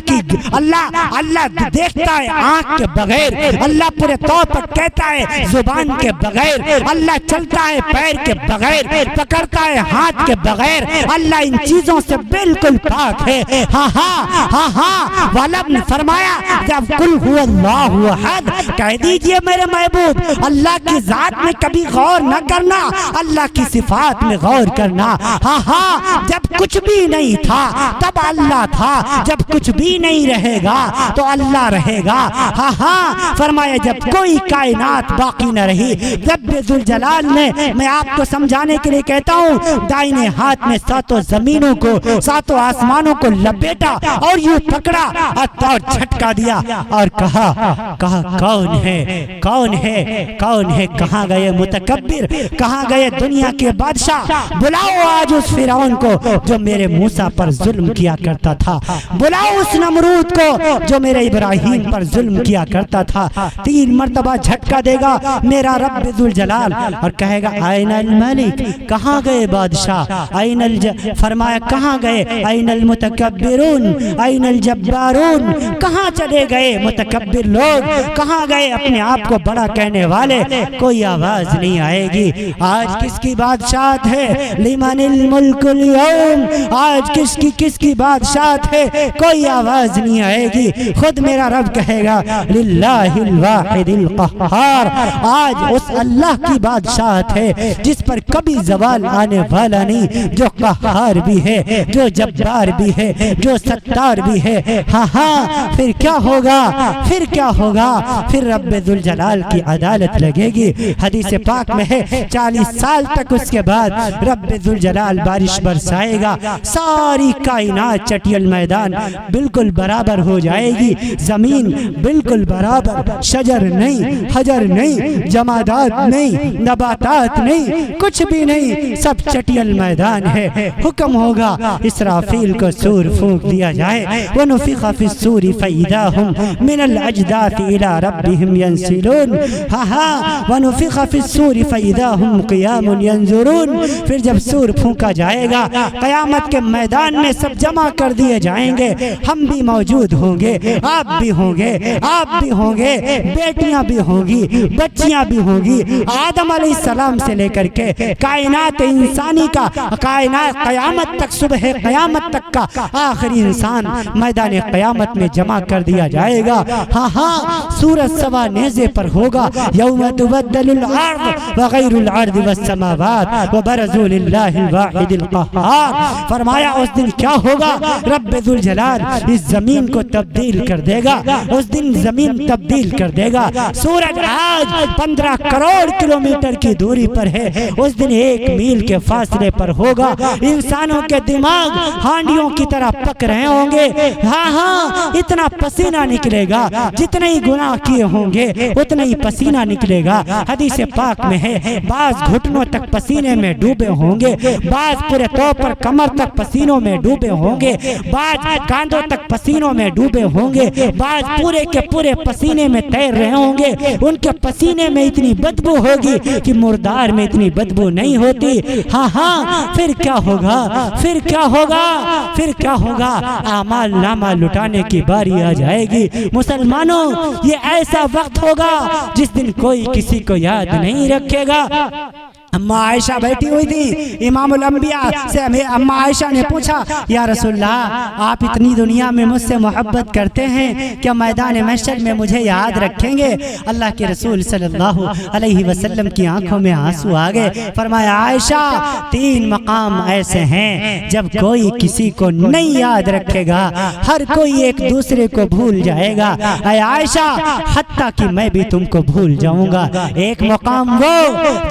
دیکھتا ہے آنکھ کے بغیر، اللہ پورے طور پر کہتا ہے زبان کے بغیر، اللہ چلتا ہے پیر کے بغیر، پکڑتا ہے ہاتھ کے بغیر، اللہ ان چیزوں سے بالکل پاک ہے۔ ہاں ہاں ہاں ہاں والب نے فرمایا جب قل هو اللہ احد، کہہ دیجئے میرے محبوب اللہ کی ذات میں کبھی غور نہ کرنا، اللہ کی صفات میں غور کرنا۔ ہاں ہاں جب کچھ بھی نہیں تھا تب اللہ تھا، جب کچھ بھی نہیں رہے گا تو اللہ رہے گا۔ ہاں ہاں فرمایا جب کوئی کائنات باقی نہ رہی، رب ذوالجلال نے، میں آپ کو سمجھانے کے لیے کہتا ہوں، دائنے ہاتھ میں ساتوں زمینوں کو، ساتوں آسمانوں کو لپیٹا اور یوں پکڑا اور جھٹکا دیا اور کہا کون ہے کون ہے کون ہے؟ کہاں گئے متکبر، کہاں گئے دنیا کے بادشاہ؟ بلاؤ آج اس فرعون کو جو میرے موسیٰ پر ظلم کیا کرتا تھا، بلاؤ اس نمرود کو جو میرے ابراہیم پر ظلم کیا کرتا تھا۔ 3 مرتبہ جھٹکا دے گا میرا رب ذوالجلال اور کہے گا این الملک، کہاں گئے بادشاہ؟ فرمایا کہاں گئے؟ این المتکبرون این الجبارون، کہاں چلے گئے متکبر لوگ؟ کہاں گئے اپنے آپ کو بڑا کہنے والے؟ کوئی آواز نہیں آئے گی۔ آج کس کی بادشاہت ہے؟ لمن الملک اليوم، آج کس کی بادشاہت ہے؟ کوئی آواز نہیں آئے گی۔ خود میرا رب کہے گا للہ الواحد القہار، آج اس اللہ کی بادشاہت ہے جس پر کبھی زوال آنے والا نہیں، جو قہار بھی ہے، جو جبار بھی ہے، جو ستار بھی ہے۔ ہاں ہاں پھر کیا ہوگا؟ پھر کیا ہوگا؟ پھر رب ذوالجلال کی عدالت لگے گی۔ حدیث پاک میں ہے 40 سال تک اس کے بعد رب ذوالجلال بارش برسائے گا، ساری کائنات چٹیل میدان بالکل برابر ہو جائے گی، زمین بالکل برابر، شجر نہیں، حجر نہیں، جمادات نہیں، نباتات نہیں، کچھ بھی نہیں، سب چٹیل میدان ہے۔ حکم ہوگا اسرافیل کو سور پھونک دیا جائے، وَنُفِخَ فِي الصُّورِ فَإِذَا هُمْ مِنَ الْأَجْدَاثِ إِلَىٰ رَبِّهِمْ يَنْسِلُونَ، وَنُفِخَ فِي الصُّورِ فَإِذَا هُمْ قِيَامٌ يَنْظُرُونَ، پھر جب سور پھونکا جائے گا قیامت کے میدان میں سب جمع کر دیے جائیں گے، ہم بھی موجود ہوں گے، آپ بھی ہوں گے، آپ بھی ہوں گے، بیٹیاں بھی ہوں گی، بچیاں بھی ہوں گی، آدم علیہ السلام سے لے کر کے کائنات انسانی کا، کائنات قیامت تک، صبح قیامت تک کا آخری انسان میدان قیامت میں جمع کر دیا جائے گا۔ ہاں ہاں سورج سوا نیزے پر ہوگا، یوم تبدل الارض وغیر الارض والسماوات وبرزوا للہ الواحد القہار، فرمایا اس دن کیا ہوگا؟ رب ذوالجلال اس زمین کو تبدیل کر دے گا، اس دن زمین تبدیل کر دے گا۔ سورج آج 15 کروڑ کلومیٹر کی دوری پر ہے، اس دن 1 میل کے فاصلے پر ہوگا۔ انسانوں کے دماغ ہانڈیوں کی طرح پک رہے ہوں گے، ہاں ہاں اتنا پسینہ نکلے گا، جتنے ہی گناہ کیے ہوں گے اتنا ہی پسینہ نکلے گا۔ حدیث پاک میں ہے بعض گھٹنوں تک پسینے میں ڈوبے ہوں گے، بعض پورے طور پر کمر تک پسینوں میں ڈوبے ہوں گے، بعض کاندھوں تک پسینوں میں ڈوبے ہوں گے، بعض پورے کے پورے پسینے میں تیر رہے ہوں گے۔ ان کے پسینے میں اتنی بدبو ہوگی کہ مردار میں اتنی بدبو نہیں ہوتی۔ ہاں ہاں پھر کیا ہوگا؟ پھر کیا ہوگا؟ پھر کیا ہوگا؟ اعمال نامہ لٹانے کی باری آ جائے گی۔ مسلمانوں یہ ایسا وقت ہوگا جس دن کوئی کسی کو یاد نہیں رکھے گا۔ اماں عائشہ بیٹھی ہوئی تھی، امام الانبیاء سے اماں عائشہ نے پوچھا یا رسول اللہ آپ اتنی دنیا میں مجھ سے محبت کرتے ہیں کیا میدان محشر میں مجھے یاد رکھیں گے؟ اللہ کے رسول صلی اللہ علیہ وسلم کی آنکھوں میں آنسو آ گئے۔ فرمایا عائشہ 3 مقام ایسے ہیں جب کوئی کسی کو نہیں یاد رکھے گا، ہر کوئی ایک دوسرے کو بھول جائے گا، اے عائشہ حتیٰ کہ میں بھی تم کو بھول جاؤں گا۔ ایک مقام وہ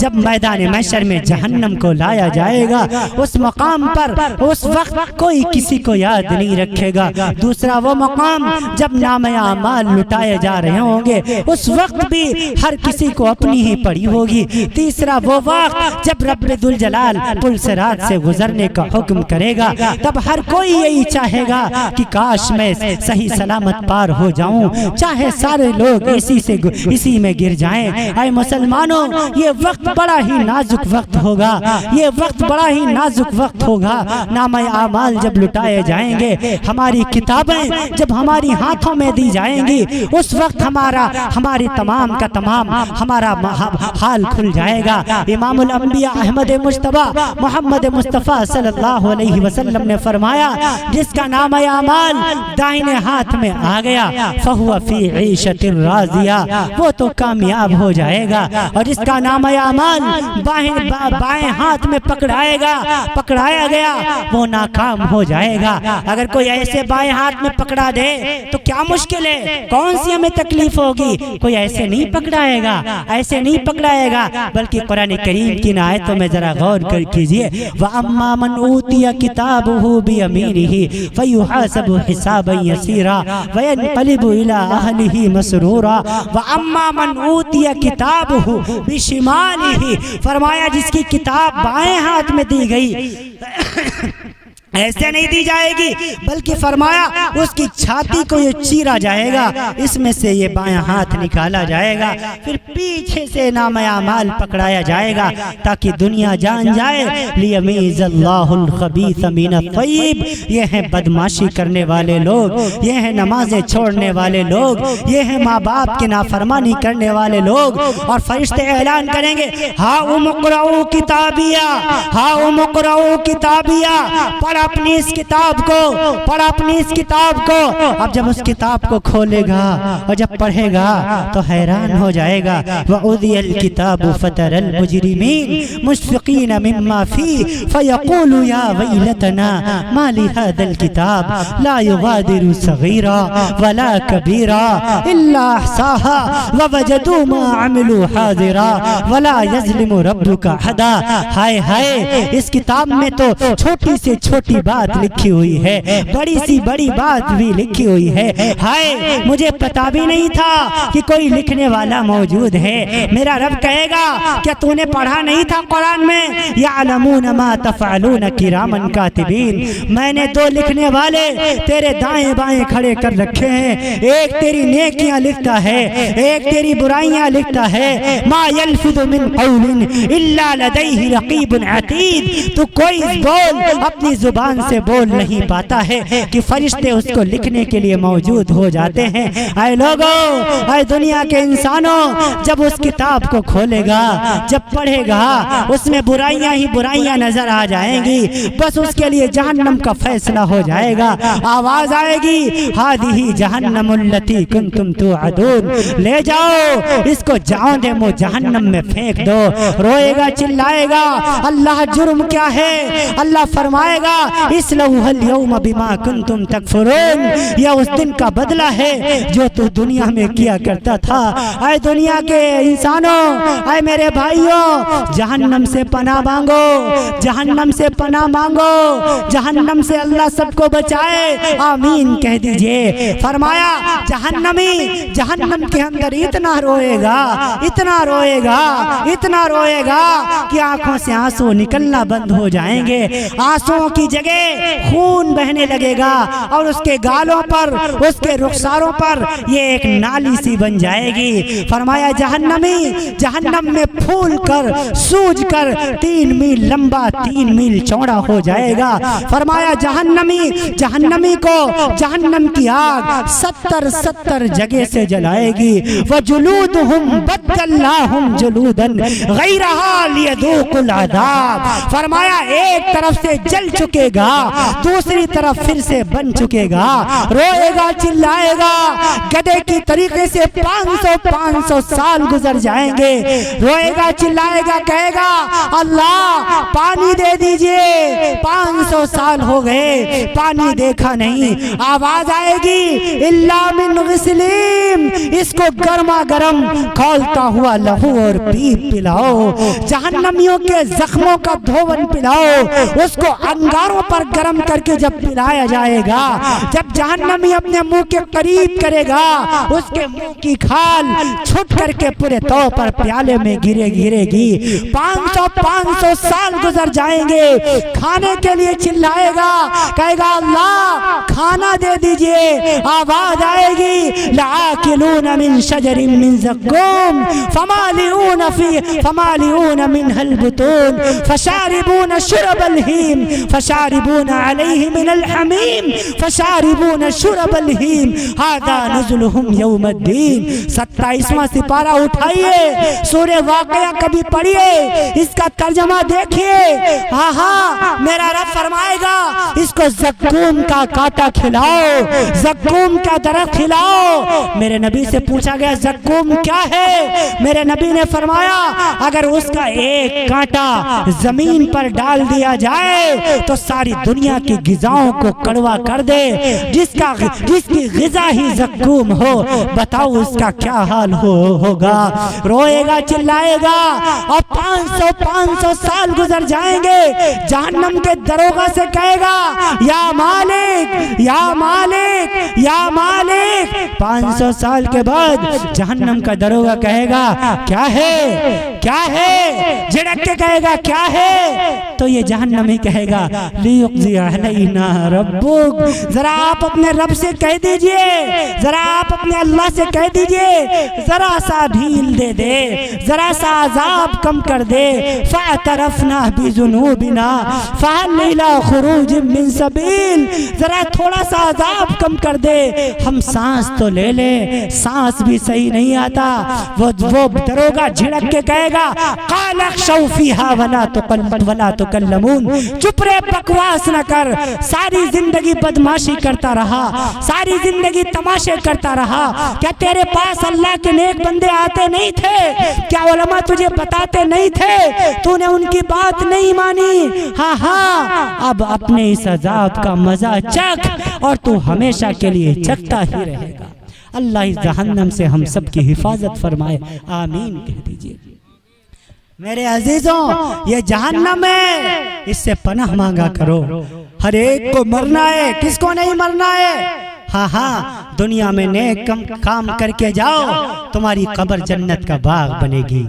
جب میدان محشر میں جہنم کو لایا جائے گا، اس مقام پر اس وقت کوئی کسی کو یاد نہیں رکھے گا۔ دوسرا وہ مقام جب نامہ اعمال لٹائے جا رہے ہوں گے، اس وقت بھی ہر کسی کو اپنی ہی پڑی ہوگی۔ تیسرا وہ وقت جب رب ذوالجلال پل صراط سے گزرنے کا حکم کرے گا، تب ہر کوئی یہی چاہے گا کہ کاش میں صحیح سلامت پار ہو جاؤں، چاہے سارے لوگ اسی میں گر جائیں۔ اے مسلمانوں، یہ وقت بڑا ہی نازک وقت ہوگا، یہ وقت بڑا ہی نازک وقت ہوگا۔ نامہ اعمال جب لٹائے جائیں گے، ہماری کتابیں جب ہماری ہاتھوں میں دی جائیں گی، اس وقت ہماری تمام کا تمام ہمارا حال کھل جائے گا۔ امام الانبیاء احمد مجتبی محمد مصطفیٰ صلی اللہ علیہ وسلم نے فرمایا، جس کا نامہ اعمال دائنے ہاتھ میں آ گیا فَهُوَ فِي عِيشَةٍ رَاضِيَةٍ، وہ تو کامیاب ہو جائے گا، اور جس کا نامہ اعمال بائیں ہاتھ میں پکڑایا گیا وہ ناکام ہو جائے گا۔ اگر کوئی ایسے بائیں ہاتھ میں پکڑا دے تو کیا مشکل ہے، کون سی ہمیں تکلیف ہوگی؟ کوئی ایسے نہیں پکڑائے گا، ایسے نہیں پکڑائے گا، بلکہ قرآن کریم کی آیتوں میں ذرا غور کر کیجئے۔ وَأَمَّا مَنْ أُوتِيَ كِتَابُهُ بِيَمِينِهِ فَيُحَاسَبُ حِسَابًا يَسِيرًا وَيَنْقَلِبُ إِلَىٰ أَهْلِهِ مَسْرُورًا وَأَمَّا مَنْ أُوتِيَ كِتَابُهُ بِشِمَالِهِ، فرمایا جس کی کتاب بائیں ہاتھ میں دی گئی ایسے نہیں دی جائے گی، بلکہ فرمایا اس کی چھاتی کو یہ چیرا جائے گا، اس میں سے یہ بائیں ہاتھ نکالا جائے گا، پھر پیچھے سے نامہ اعمال پکڑایا جائے گا، تاکہ دنیا جان جائے لیمیز اللہ الخبیث من الطیب۔ یہ ہیں بدماشی کرنے والے لوگ، یہ ہیں نمازیں چھوڑنے والے لوگ، یہ ہیں ماں باپ کی نافرمانی کرنے والے لوگ، اور فرشتے اعلان کریں گے ہاؤم اقرؤوا کتابیہ، ہاؤم اقرؤوا کتابیہ، پڑھ اپنی اس کتاب کو، پڑھ اپنی اس کتاب کو۔ اب جب اس کتاب کو کھولے گا اور جب پڑھے گا تو حیران ہو جائے گا۔ وَأُوذِيَ الْكِتَابُ فَتَرَى الْمُجْرِمِينَ مُشْفِقِينَ مِمَّا فِيهِ فَيَقُولُ يَا وَيْلَتَنَا مَا لِهَذَا الْكِتَابِ لَا يُغَادِرُ صَغِيرًا وَلَا كَبِيرًا إِلَّا أَحْصَاهَا وَوَجَدُوا مَا عَمِلُوا حَاضِرًا وَلَا يَظْلِمُ رَبُّكَ أَحَدًا۔ ہائے ہائے، اس کتاب میں تو چھوٹی سے چھوٹی بات لکھی ہوئی ہے، بڑی سی بڑی بات بھی لکھی ہوئی ہے۔ ہائے، مجھے پتا بھی نہیں تھا کہ کوئی لکھنے والا موجود ہے۔ میرا رب کہے گا کیا تو نے پڑھا نہیں تھا قرآن میں یعلمون ما تفعلون کراما کاتبین؟ میں نے دو لکھنے والے تیرے دائیں بائیں کھڑے کر رکھے ہیں، ایک تیری نیکیاں لکھتا ہے، ایک تیری برائیاں لکھتا ہے۔ ما یلفظ من قول الا لدیہ رقیب عتید، تو کوئی بول اپنی زبان سے بول نہیں پاتا ہے کہ فرشتے اس کو لکھنے کے لیے موجود ہو جاتے ہیں۔ اے لوگوں، اے دنیا کے انسانوں، جب اس کتاب کو کھولے گا، جب پڑھے گا، اس میں برائیاں ہی برائیاں نظر آ جائیں گی، بس اس کے لیے جہنم کا فیصلہ ہو جائے گا۔ آواز آئے گی ہادی جہنم التی کنتم توعدون، لے جاؤ اس کو، جاؤ دے مو جہنم میں پھینک دو۔ روئے گا، چلائے گا، اللہ جرم کیا ہے؟ اللہ فرمائے گا اصلوها اليوم بما کنتم تکفرون، یہ اس دن کا بدلہ ہے جو تو دنیا میں کیا کرتا تھا۔ اے دنیا کے انسانوں، اے میرے بھائیوں، جہنم سے پناہ مانگو، جہنم سے پناہ مانگو، جہنم سے اللہ سب کو بچائے، آمین کہہ دیجئے۔ فرمایا جہنمی جہنم کے اندر اتنا روئے گا، اتنا روئے گا، اتنا روئے گا کہ آنکھوں سے آنسو نکلنا بند ہو جائیں گے، آنسوں کی جگہ خون بہنے لگے گا، اور اس کے گالوں پر، اس کے رخساروں پر یہ ایک نالی سی بن جائے گی۔ فرمایا جہنمی جہنم میں پھول کر سوج کر 3 میل لمبا 3 میل چوڑا ہو جائے گا۔ فرمایا جہنمی کو جہنم کی آگ 70 جگہ سے جلائے گی۔ وَجُلُودُهُمْ بَدَّلْنَاهُمْ جُلُودًا غَيْرَهَا لِيَذُوقُوا الْعَذَابَ۔ فرمایا ایک طرف سے جل چکے چکے گا، دوسری طرف پھر سے بن چکے گا، روئے گا چلائے گا، گدھے کی طریقے سے 500 سال گزر جائیں گے، روئے گا چلائے گا، کہے گا اللہ پانی دے دیجئے، 500 سال ہو گئے پانی دیکھا نہیں، آواز آئے گی الا من غسلین، اس کو گرما گرم کھولتا ہوا لہو اور پیپ پلاؤ، جہنمیوں کے زخموں کا دھون پلاؤ، اس کو انگاروں پر گرم کر کے جب پلایا جائے گا، جب جہنمی اپنے منہ کے قریب کرے گا، اس کے منہ کی کھال چھٹ کر کے پورے طور پر پیالے میں گرے گی، 500 سال گزر جائیں گے، کھانے کے لیے چلائے گا، کہے گا اللہ کھانا دے دیجئے، آواز آئے گی لآکلون من شجر من زقوم فمالئون منها البطون فشاربون شرب الهیم فشاربون علیہ من الحمیم فشاربون شرب الهیم هذا نزلهم یوم الدین۔ 27واں سپارہ اٹھائیے، سورہ واقعہ کبھی پڑھیے، اس کا ترجمہ دیکھیے، میرا رب فرمائے گا اس کو زقوم کا کانٹا کھلاؤ، زقوم کا درخت کھلاؤ۔ میرے نبی سے پوچھا گیا زقوم کیا ہے؟ میرے نبی نے فرمایا اگر اس کا ایک کانٹا زمین پر ڈال دیا جائے تو ساری دنیا کی غذاؤں کو کڑوا کر دے، جس کی غذا ہی زقوم ہو، بتاؤ اس کا کیا حال ہوگا؟ روئے گا چلائے گا، اور 500 سال گزر جائیں گے، جہنم کے دروغہ سے کہے گا یا مالک یا مالک یا مالک، 500 سال کے بعد جہنم کا دروغہ کہے گا کیا ہے کیا ہے، جھڑک کے کہے گا کیا ہے، تو یہ جہنم ہی کہے گا لیقضی علینا ربک، ذرا آپ اپنے رب سے کہہ دیجئے، ذرا آپ اپنے اللہ سے کہہ دیجئے ذرا سا ڈھیل دے دے، ذرا سا عذاب کم کر دے، فاعترفنا بذنوبنا فہل الی خروج من سبیل، ذرا تھوڑا سا عذاب کم کر دے، ہم سانس تو لے لے، سانس بھی صحیح نہیں آتا۔ وہ دروغہ جھڑک کے کہے گا قال اخشوا فیہا ولا تکلمون، چپ رہے بکواس نہ کر، ساری زندگی بدماشی کرتا رہا، ساری زندگی تماشے کرتا رہا، کیا تیرے پاس اللہ کے نیک بندے آتے نہیں تھے؟ کیا علماء تجھے بتاتے نہیں تھے؟ تو نے ان کی بات نہیں مانی، اب اپنے اس عذاب کا مزہ چکھ، اور تو ہمیشہ کے لیے چکھتا ہی رہے گا۔ اللہ اس جہنم سے ہم سب کی حفاظت فرمائے، آمین کہہ دیجئے۔ میرے عزیزوں یہ جہنم ہے، اس سے پناہ مانگا کرو، ہر ایک کو مرنا ہے، کس کو نہیں مرنا ہے؟ دنیا میں نیک کام کر کے جاؤ، تمہاری قبر جنت کا باغ بنے گی۔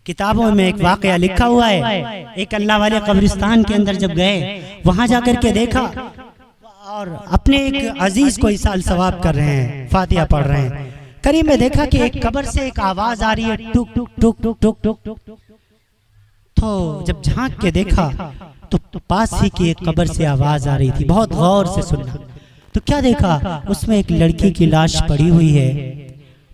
کتابوں میں ایک واقعہ لکھا ہوا ہے، ایک اللہ والے قبرستان کے اندر جب گئے، وہاں جا کر کے دیکھا اور اپنے ایک عزیز کو ایصال ثواب کر رہے ہیں، فاتحہ پڑھ رہے ہیں، قریب میں دیکھا کہ ایک قبر سے ایک آواز آ رہی ہے، ٹک ٹک ٹک ٹک ٹک ٹک۔ تو جب جھانک کے دیکھا تو پاس ہی کی ایک قبر سے آواز آ رہی تھی، بہت غور سے سننا، تو کیا دیکھا؟ اس میں ایک لڑکی کی لاش پڑی ہوئی ہے،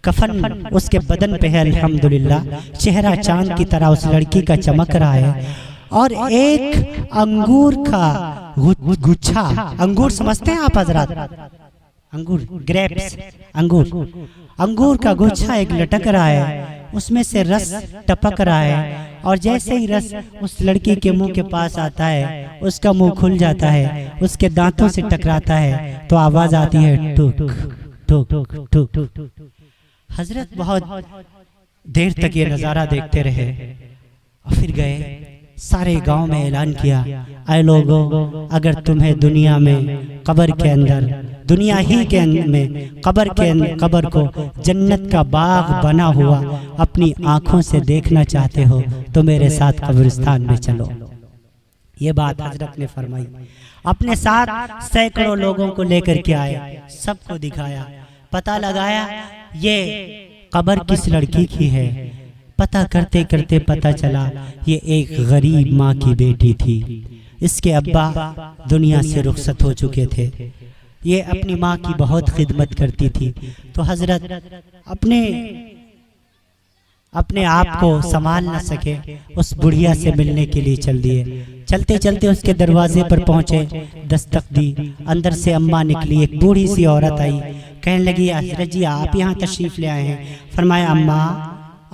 کفن اس کے بدن پہ ہے، الحمدللہ چہرہ چاند کی طرح اس لڑکی کا چمک رہا ہے، اور ایک انگور کا گچھا، انگور سمجھتے ہیں آپ حضرات؟ انگور، گریپس، انگور کا گچھا ایک لٹک رہا ہے، اس میں سے رس ٹپک رہا ہے، اور جیسے ہی رس اس لڑکی کے منہ کے پاس آتا ہے، اس کا منہ کھل جاتا ہے، اس کے دانتوں سے ٹکراتا ہے، تو آواز آتی ہے ٹک ٹک ٹک۔ حضرت بہت دیر تک یہ نظارہ دیکھتے رہے، اور پھر گئے، سارے گاؤں میں اعلان کیا، اے لوگوں اگر تمہیں دنیا میں قبر کے اندر، دنیا ہی کے میں قبر کو جنت کا باغ بنا ہوا اپنی آنکھوں سے دیکھنا چاہتے ہو تو میرے ساتھ قبرستان میں چلو۔ یہ بات حضرت نے فرمائی، اپنے ساتھ سینکڑوں لوگوں کو لے کر کے آئے، سب کو دکھایا، پتہ لگایا یہ قبر کس لڑکی کی ہے۔ پتہ کرتے کرتے پتہ چلا یہ ایک غریب ماں کی بیٹی تھی، اس کے ابا دنیا سے رخصت ہو چکے تھے، یہ اپنی ماں کی بہت خدمت کرتی تھی۔ تو حضرت اپنے اپنے آپ کو سنبھال نہ سکے، اس بڑھیا سے ملنے کے لیے چل دیے۔ چلتے چلتے اس کے دروازے پر پہنچے، دستک دی، اندر سے اماں نکلی، ایک بوڑھی سی عورت آئی، کہنے لگی حضرت جی آپ یہاں تشریف لے آئے ہیں۔ فرمایا اماں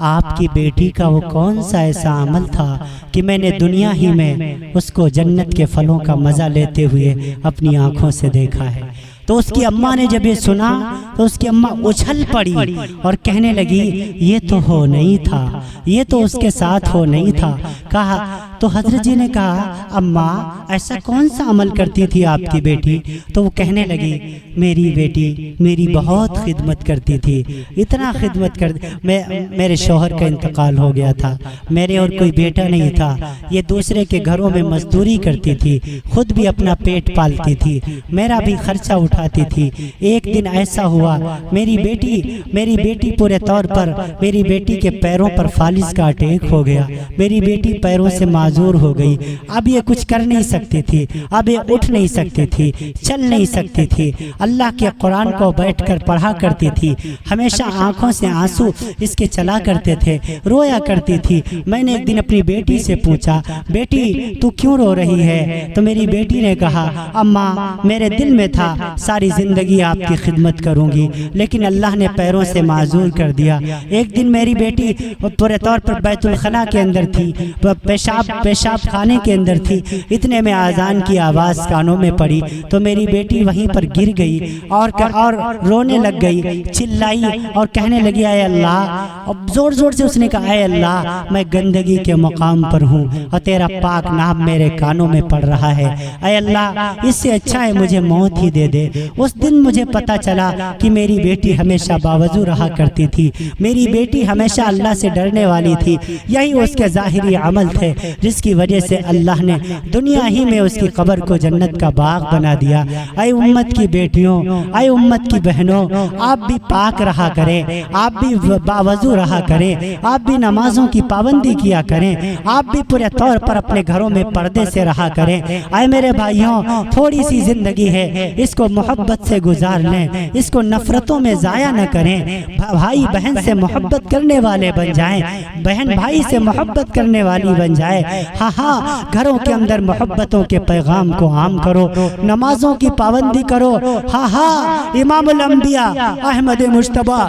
آپ کی بیٹی کا وہ کون سا ایسا عمل تھا کہ میں نے دنیا ہی میں اس کو جنت کے پھلوں کا مزہ لیتے ہوئے اپنی آنکھوں سے دیکھا ہے۔ تو اس کی اماں نے جب یہ سنا تو اس کی اماں اچھل پڑی اور کہنے لگی یہ تو ہو نہیں تھا، یہ تو اس کے ساتھ ہو نہیں تھا۔ کہا تو حضرت جی نے کہا اماں ایسا کون سا عمل کرتی تھی آپ کی بیٹی؟ تو وہ کہنے لگی میری بیٹی میری بہت خدمت کرتی تھی، اتنا خدمت میرے شوہر کا انتقال ہو گیا تھا، میرے اور کوئی بیٹا نہیں تھا، یہ دوسرے کے گھروں میں مزدوری کرتی تھی، خود بھی اپنا پیٹ پالتی تھی، میرا بھی خرچہ اٹھاتی تھی۔ ایک دن ایسا ہوا میری بیٹی پورے طور پر میری بیٹی کے پیروں پر فالج کا اٹیک ہو گیا، میری بیٹی پیروں سے معذور ہو گئی، اب یہ کچھ کر نہیں سکتی تھی، اب یہ اٹھ نہیں سکتی تھی، چل نہیں سکتی تھی، اللہ کے قرآن کو بیٹھ کر پڑھا کرتی تھی، ہمیشہ آنکھوں سے آنسو اس کے چلا کرتے تھے، رویا کرتی تھی۔ میں نے ایک دن اپنی بیٹی سے پوچھا بیٹی تو کیوں رو رہی ہے؟ تو میری بیٹی نے کہا اماں میرے دل میں تھا ساری زندگی آپ کی خدمت کروں گی، لیکن اللہ نے پیروں سے معذور کر دیا۔ ایک دن میری بیٹی پورے طور پر بیت الخلا کے اندر تھی، پیشاب خانے کے اندر تھی، اتنے میں اذان کی آواز کانوں میں پڑی تو میری بیٹی وہیں پر گر گئی اور رونے لگ گئی، چلائی اور کہنے لگی اے اللہ، زور زور سے اس نے کہا اے اللہ میں گندگی کے مقام پر ہوں اور تیرا پاک نام میرے کانوں میں پڑ رہا ہے، اے اللہ اس سے اچھا ہے مجھے موت ہی دے دے۔ اس دن مجھے پتا چلا کہ میری بیٹی ہمیشہ باوضو رہا کرتی تھی، میری بیٹی ہمیشہ اللہ سے ڈرنے والی تھی، یہی اس کے ظاہری عمل تھے جس کی وجہ سے اللہ نے دنیا ہی میں اس کی قبر کو جنت کا باغ بنا دیا۔ اے امت کی بیٹیوں، اے امت کی بہنوں، آپ بھی پاک رہا کریں، آپ بھی باوضو رہا کریں، آپ بھی نمازوں کی پابندی کیا کریں، آپ بھی پورے طور پر اپنے گھروں میں پردے سے رہا کریں۔ اے میرے بھائیوں تھوڑی سی زندگی ہے، اس کو محبت سے گزار لیں، اس کو نفرتوں میں ضائع نہ کریں، بھائی بہن سے محبت کرنے والے بن جائیں، بہن بھائی سے محبت کرنے والی بن جائے۔ ہاں گھروں کے اندر محبتوں کے پیغام کو عام کرو، نمازوں کی پابندی کرو۔ ہاں امام الانبیاء احمد مجتبی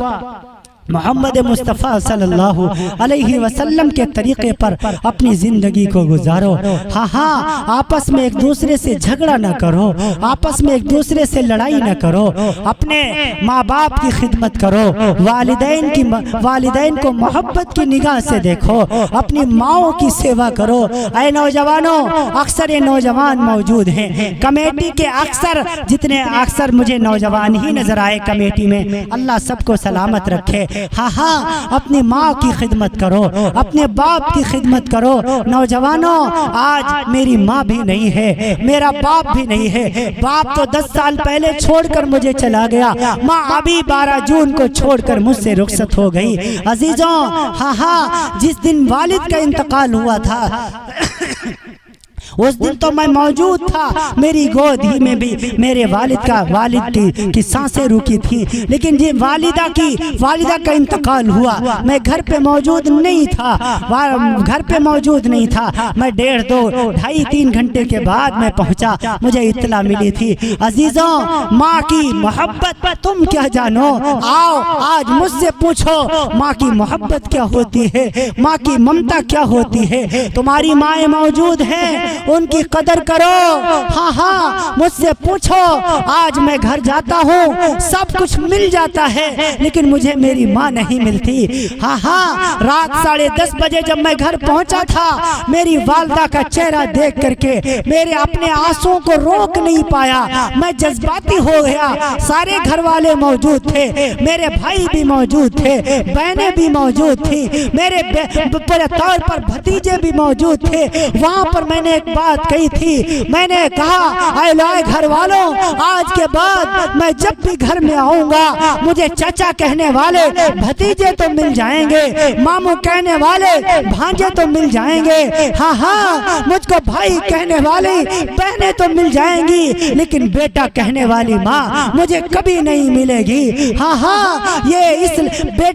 محمد مصطفیٰ صلی اللہ علیہ وسلم کے طریقے پر اپنی زندگی کو گزارو۔ ہاں آپس میں ایک دوسرے سے جھگڑا نہ کرو، آپس میں ایک دوسرے سے لڑائی نہ کرو، اپنے ماں باپ کی خدمت کرو، والدین کو محبت کی نگاہ سے دیکھو، اپنی ماؤں کی سیوا کرو۔ اے نوجوانوں اکثر یہ نوجوان موجود ہیں کمیٹی کے، اکثر مجھے نوجوان ہی نظر آئے کمیٹی میں، اللہ سب کو سلامت رکھے۔ ہاں اپنی ماں کی خدمت کرو، اپنے باپ کی خدمت کرو۔ نوجوانوں آج میری ماں بھی نہیں ہے، میرا باپ بھی نہیں ہے، باپ تو 10 سال پہلے چھوڑ کر مجھے چلا گیا، ماں ابھی 12 جون کو چھوڑ کر مجھ سے رخصت ہو گئی۔ عزیزوں ہاں جس دن والد کا انتقال ہوا تھا اس دن تو میں موجود تھا، میری گود ہی میں بھی میرے والد کی سانسیں رکی تھی، لیکن جی والدہ کا انتقال ہوا، میں گھر پہ موجود نہیں تھا، میں 1.5 2 2.5 3 گھنٹے کے بعد میں پہنچا، مجھے اطلاع ملی تھی۔ عزیزوں ماں کی محبت تم کیا جانو؟ آؤ آج مجھ سے پوچھو ماں کی محبت کیا ہوتی ہے، ماں کی ممتا کیا ہوتی ہے۔ تمہاری مائیں موجود ہیں، ان کی قدر کرو۔ ہاں مجھ سے پوچھو، آج میں گھر جاتا ہوں سب کچھ مل جاتا ہے لیکن مجھے میری ماں نہیں ملتی۔ ہاں رات 10:30 بجے جب میں گھر پہنچا تھا، میری والدہ کا چہرہ دیکھ کر کے میرے اپنے آنسوں کو روک نہیں پایا، میں جذباتی ہو گیا۔ سارے گھر والے موجود تھے، میرے بھائی بھی موجود تھے، بہنیں بھی موجود تھی، میرے پورے طور پر بھتیجے بھی موجود تھے۔ وہاں پر میں نے ایک بات کہی تھی، میں نے کہا اے لائے گھر والوں، آج کے بعد میں جب بھی گھر میں آؤں گا مجھے چچا کہنے والے بھتیجے تو مل جائیں گے، ماموں کہنے والے بھانجے تو مل جائیں گے، ہاں ہاں مجھ کو بھائی کہنے والی بہنیں تو مل جائیں گی، لیکن بیٹا کہنے والی ماں مجھے کبھی نہیں ملے گی۔ ہاں ہاں یہ اس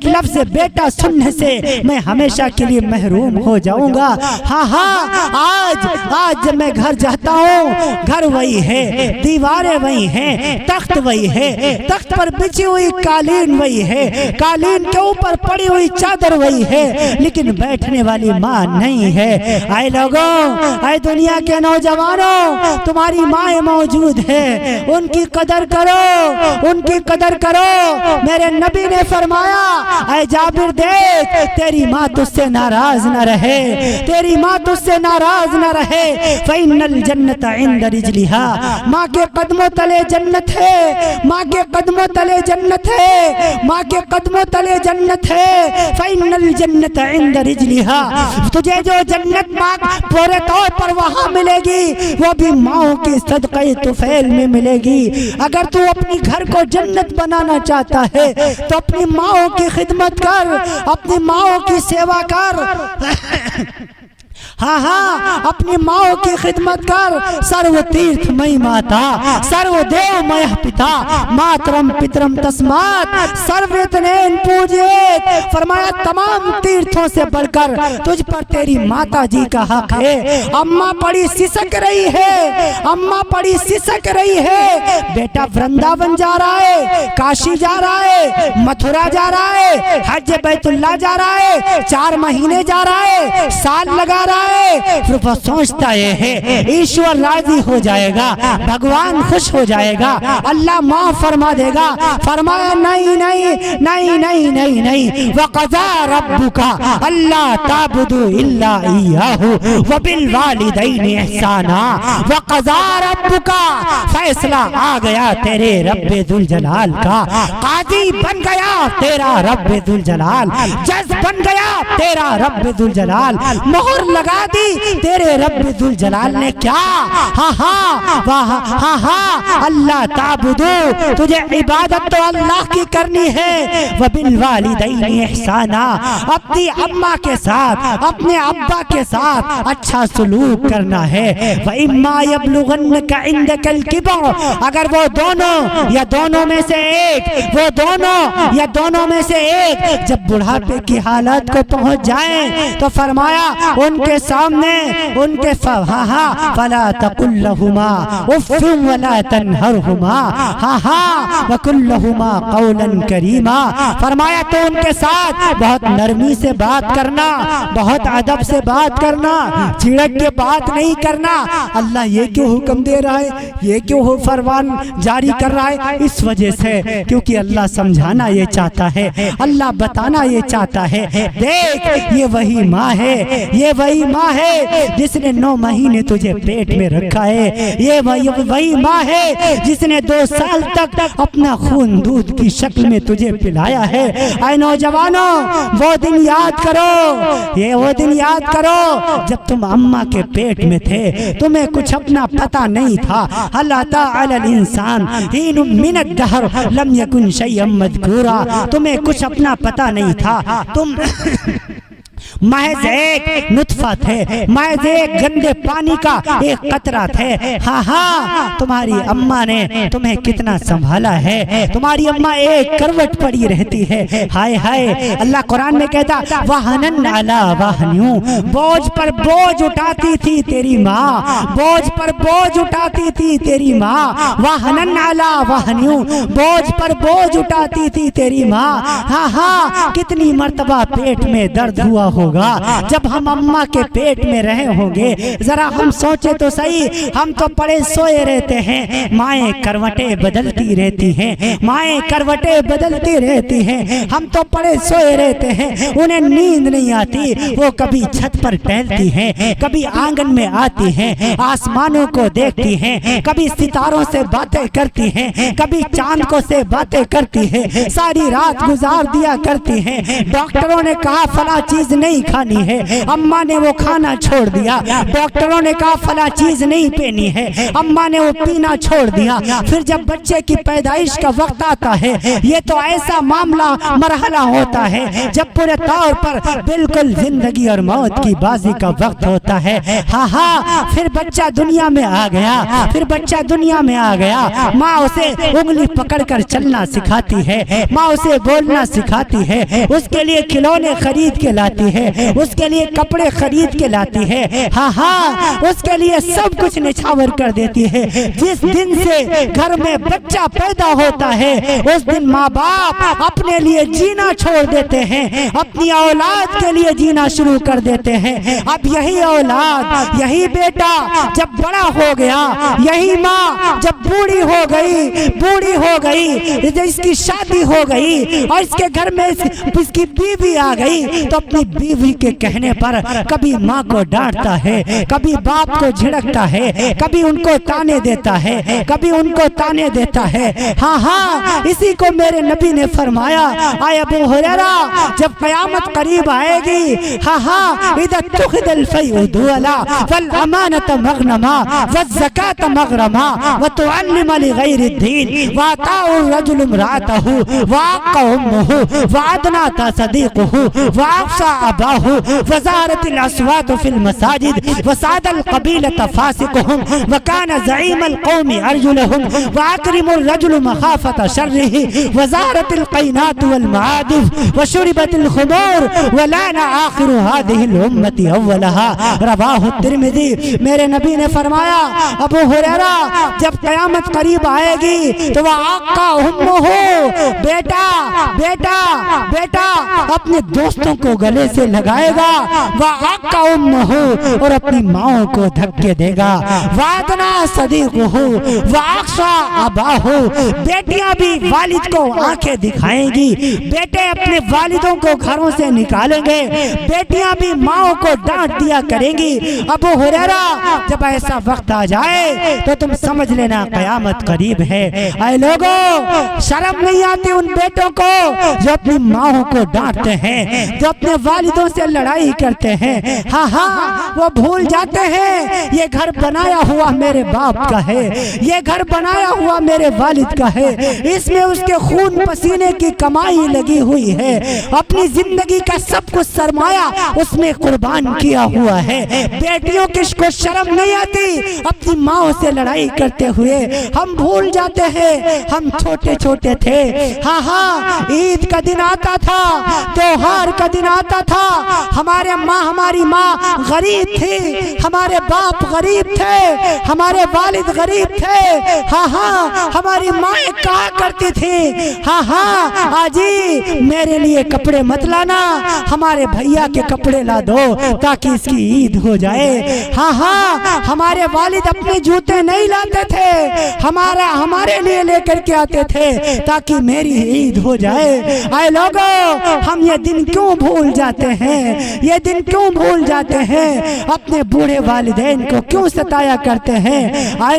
لفظ بیٹا سننے سے میں ہمیشہ کے لیے محروم ہو جاؤں گا۔ ہاں ہاں آج جب میں گھر جاتا ہوں، گھر وہی ہے، دیواریں وہی ہیں، تخت وہی ہے، تخت پر بچھی ہوئی قالین وہی ہے، قالین کے اوپر پڑی ہوئی چادر وہی ہے، لیکن بیٹھنے والی ماں نہیں ہے۔ اے لوگوں، اے دنیا کے نوجوانوں، تمہاری مائیں موجود ہے، ان کی قدر کرو، ان کی قدر کرو۔ میرے نبی نے فرمایا اے جابر دیکھ، تیری ماں تجھ سے ناراض نہ رہے، تیری ماں تجھ سے ناراض نہ رہے، فإن الجنت عند رجلها، ماں کے قدموں تلے جنت ہے، ماں کے قدموں تلے جنت ہے، ماں کے قدموں تلے جنت ہے، فإن الجنت عند رجلها، تجھے جو جنت ماں پورے طور پر وہاں ملے گی وہ بھی ماں کی صدقہ طفیل میں ملے گی۔ اگر تو اپنی گھر کو جنت بنانا چاہتا ہے تو اپنی ماں کی خدمت کر، اپنی ماں کی سیوا کر، ہاں ہاں اپنی ماں کی خدمت کر۔ سرو تیرتھ مئی ماتا، سرو دیو مئی پتا، ماترم پترم تسمات سروتنین پوجیت، فرمایا تمام تیرتھوں سے بڑھ کر تجھ پر تیری ماتا جی کا حق ہے۔ اماں پڑی سسک رہی ہے، اماں پڑی سسک رہی ہے، بیٹا ورنداون جا رہا ہے، کاشی جا رہا ہے، متھرا جا رہا ہے، حج بیت اللہ جا رہا ہے، 4 مہینے جا رہا ہے، سال لگا رہا ہے، پھر وہ سوچتا یہ ہے ایشور راضی ہو جائے گا، بھگوان خوش ہو جائے گا، اللہ معاف فرما دے گا۔ فرمایا نہیں نہیں نہیں نہیں نہیں نہیں، وَقَضَى رَبُّكَ أَلَّا تَعْبُدُوا إِلَّا إِيَّاهُ وَبِالْوَالِدَيْنِ إِحْسَانًا، وَقَضَى رَبُّكَ، فیصلہ آ گیا تیرے رب ذوالجلال کا، قاضی بن گیا تیرا رب ذوالجلال، جج بن گیا تیرا رب ذوالجلال، مہر لگا دی تیرے رب ذوالجلال نے۔ کیا؟ ہاں ہاں ہاں ہاں اللہ تعبدو، تجھے عبادت تو اللہ کی کرنی ہے، وبالوالدین احسانا، اپنی اماں کے ساتھ اپنے ابا کے ساتھ اچھا سلوک کرنا ہے۔ وَإِمَّا يَبْلُغَنَّكَ عِندَكَ الْكِبَرَ، اگر وہ دونوں یا دونوں میں سے ایک، وہ دونوں یا دونوں میں سے ایک جب بڑھاپے کی حالت کو پہنچ جائیں تو فرمایا ان کے سامنے ان کے فلا تقل لهما اف ولا تنهرهما، وقل لهما قولا کریما، فرمایا تو ان کے ساتھ بہت نرمی سے بات کرنا، بہت ادب سے بات کرنا، جھڑک کے بات نہیں کرنا۔ اللہ یہ کیوں حکم دے رہا ہے، یہ کیوں فرمان جاری کر رہا ہے؟ اس وجہ سے کیونکہ اللہ سمجھانا یہ چاہتا ہے، اللہ بتانا یہ چاہتا ہے۔ دیکھ یہ وہی ماں ہے، یہ وہی ماں ہے جس نے 9 مہینے تجھے پیٹ میں رکھا ہے، یہ وہی ماں ہے جس نے 2 سال تک اپنا خون دودھ کی شکل میں تجھے پلایا ہے۔ اے نوجوانوں، وہ دن یاد کرو، یہ وہ دن یاد کرو جب تم اماں کے پیٹ میں تھے، تمہیں کچھ اپنا پتہ نہیں تھا۔ هل أتى على الإنسان حين من الدهر لم يكن شيئا مذكورا، تمہیں کچھ اپنا پتہ نہیں تھا، تم محض ایک نطفہ تھے، محض ایک گندے پانی کا ایک قطرہ تھے۔ ہاں ہاں تمہاری اماں نے تمہیں کتنا سنبھالا ہے، تمہاری اماں ایک کروٹ پڑی رہتی ہے۔ ہائے ہائے، اللہ قرآن میں کہتا وَحَنَنْ عَلَىٰ وَحْنِيُّ، بوجھ پر بوجھ اٹھاتی تھی تیری ماں، بوجھ پر بوجھ اٹھاتی تھی تیری ماں، وَحَنَنْ عَلَىٰ وَحْنِيُّ، بوجھ پر بوجھ اٹھاتی تھی تیری ماں۔ ہاں ہاں کتنی مرتبہ پیٹ میں درد ہوا ہوگا جب ہم اماں کے پیٹ میں رہے ہوں گے۔ ذرا ہم سوچے تو صحیح، ہم تو پڑے سوئے رہتے ہیں، مائیں کروٹیں بدلتی رہتی ہیں، مائیں کروٹیں بدلتی رہتی ہیں، ہم تو پڑے سوئے رہتے ہیں، انہیں نیند نہیں آتی، وہ کبھی چھت پر ٹہلتی ہیں، کبھی آنگن میں آتی ہیں، آسمانوں کو دیکھتی ہیں، کبھی ستاروں سے باتیں کرتی ہیں، کبھی چاند کو سے باتیں کرتی ہیں، ساری رات گزار دیا کرتی ہیں۔ ڈاکٹروں نے کہا فلاں چیز نہیں نہیں کھانی ہے، اماں نے وہ کھانا چھوڑ دیا، ڈاکٹروں نے کہا فلاں چیز نہیں پینی ہے، اماں نے وہ پینا چھوڑ دیا۔ پھر جب بچے کی پیدائش کا وقت آتا ہے، یہ تو ایسا معاملہ مرحلہ ہوتا ہے جب پورے طور پر بالکل زندگی اور موت کی بازی کا وقت ہوتا ہے۔ ہاں ہاں، پھر بچہ دنیا میں آ گیا، پھر بچہ دنیا میں آ گیا، ماں اسے انگلی پکڑ کر چلنا سکھاتی ہے، ماں اسے بولنا سکھاتی ہے، اس کے لیے کھلونے خرید کے لاتی ہے، اس کے لیے کپڑے خرید کے لاتی ہے، ہاں ہاں، اس کے لیے سب کچھ نچھاور کر دیتی ہے۔ جس دن سے گھر میں بچہ پیدا ہوتا ہے اس دن ماں باپ اپنے لیے جینا چھوڑ دیتے ہیں، اپنی اولاد کے لیے جینا شروع کر دیتے ہیں۔ اب یہی اولاد، یہی بیٹا جب بڑا ہو گیا، یہی ماں جب بوڑھی ہو گئی، اس کی شادی ہو گئی اور اس کے گھر میں اس کی بیوی آ گئی، تو اپنی بیوی کے کہنے پر کبھی ماں کو ڈانٹتا ہے، کبھی باپ کو جھڑکتا ہے، کبھی ان کو تانے دیتا ہے، کبھی ان کو تانے دیتا ہے۔ ہاں ہاں، اسی کو میرے نبی نے فرمایا، اے ابو ہریرہ، جب قیامت قریب آئے گی، ہاں ہاں، اذا اتخذ الفیء دولا والامانة مغنما والزکاة مغرما وتعلم لغیر الدین واتاء الرجل امرأته وعق امه وعدنا صدیقه وعفصى اباه وزارت الاصوات في المساجد وساد القبیلة فاسقهم وكان زعیم القوم ارجلهم واکرم الرجل مخافة شره وزارت القینات والمعادف وشربت الخمور ولان آخر هذه الامة اولها، رواہ الترمذی۔ میرے نبی نے فرمایا، ابو ہریرہ، جب قیامت قریب آئے گی تو وہ آقا امہ، بیٹا اپنے دوستوں کو گلے سے لگائے گا، وہ آقا امہ، اور اپنی ماں کو دھکے دے گا، وعدنا صدیقہ واخشى اباہ، بیٹیاں بھی والد کو آنکھیں دکھائیں گی، بیٹے اپنے والدوں کو گھروں سے نکالیں گے، بیٹیاں بھی ماں کو ڈانٹ دیا کریں گی۔ ابو ہریرہ، جب ایسا وقت آ جائے تو تم سمجھ لینا قیامت قریب ہے۔ اے لوگوں، شرم نہیں آتی ان بیٹوں کو جو اپنی ماں کو ڈانٹتے ہیں، جو اپنے والدوں سے لڑائی کرتے ہیں؟ ہاں ہاں، وہ بھول جاتے ہیں یہ گھر بنایا ہوا میرے باپ کا ہے، یہ گھر بنایا ہوا میرے والد کا ہے، اس میں اس کے خون پسینے کی کمائی لگی ہوئی ہے، اپنی زندگی کا سب کچھ سرمایہ اس میں قربان کیا ہوا ہے۔ بیٹیوں کو شرم نہیں آتی اپنی ماں سے لڑائی کرتے ہوئے؟ ہم بھول جاتے ہیں ہم چھوٹے چھوٹے تھے، ہاں ہاں، عید کا دن آتا تھا، تہوار کا دن آتا تھا، ہماری ماں غریب تھی، ہمارے باپ غریب تھے، ہمارے والد غریب تھے، ہاں ہاں، ہماری مائیں کہا کرتی تھی، ہاں ہاں، آجی میرے لیے کپڑے مت لانا، ہمارے بھیا کے کپڑے لا دو تاکہ اس کی عید ہو جائے۔ ہاں ہاں، ہمارے والد اپنے جوتے نہیں لاتے تھے، ہمارے لیے لے کر کے آتے تھے تاکہ میری عید ہو جائے۔ اے لوگوں، ہم یہ دن کیوں بھول جاتے ہیں؟ یہ دن کیوں بھول جاتے ہیں؟ اپنے بوڑھے والدین کو کیوں ستایا کرتے ہیں؟ اے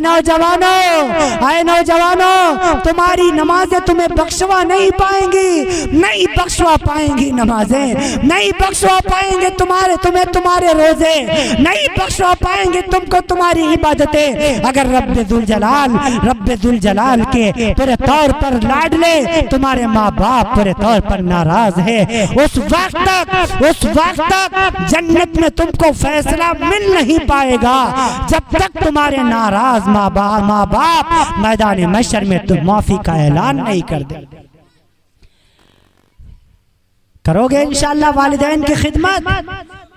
نوجوانوں، تمہاری نمازیں تمہیں بخشوا نہیں پائیں گی، نہیں بخشوا پائیں گی نمازیں، نہیں بخشوا پائیں گے تمہارے روزے، نہیں بخشوا پائیں گے تم کو تمہاری عبادتیں، اگر رب ذوالجلال کے پورے طور پر لاڈلے تمہارے ماں باپ پورے طور پر ناراض ہے، اس وقت تک جنت میں تم کو فیصلہ مل نہیں پائے گا جب تک تمہارے ناراض ماں باپ میدان محشر میں تم معافی کا اعلان نہیں کر دیں۔ کرو گے انشاءاللہ والدین کی خدمت؟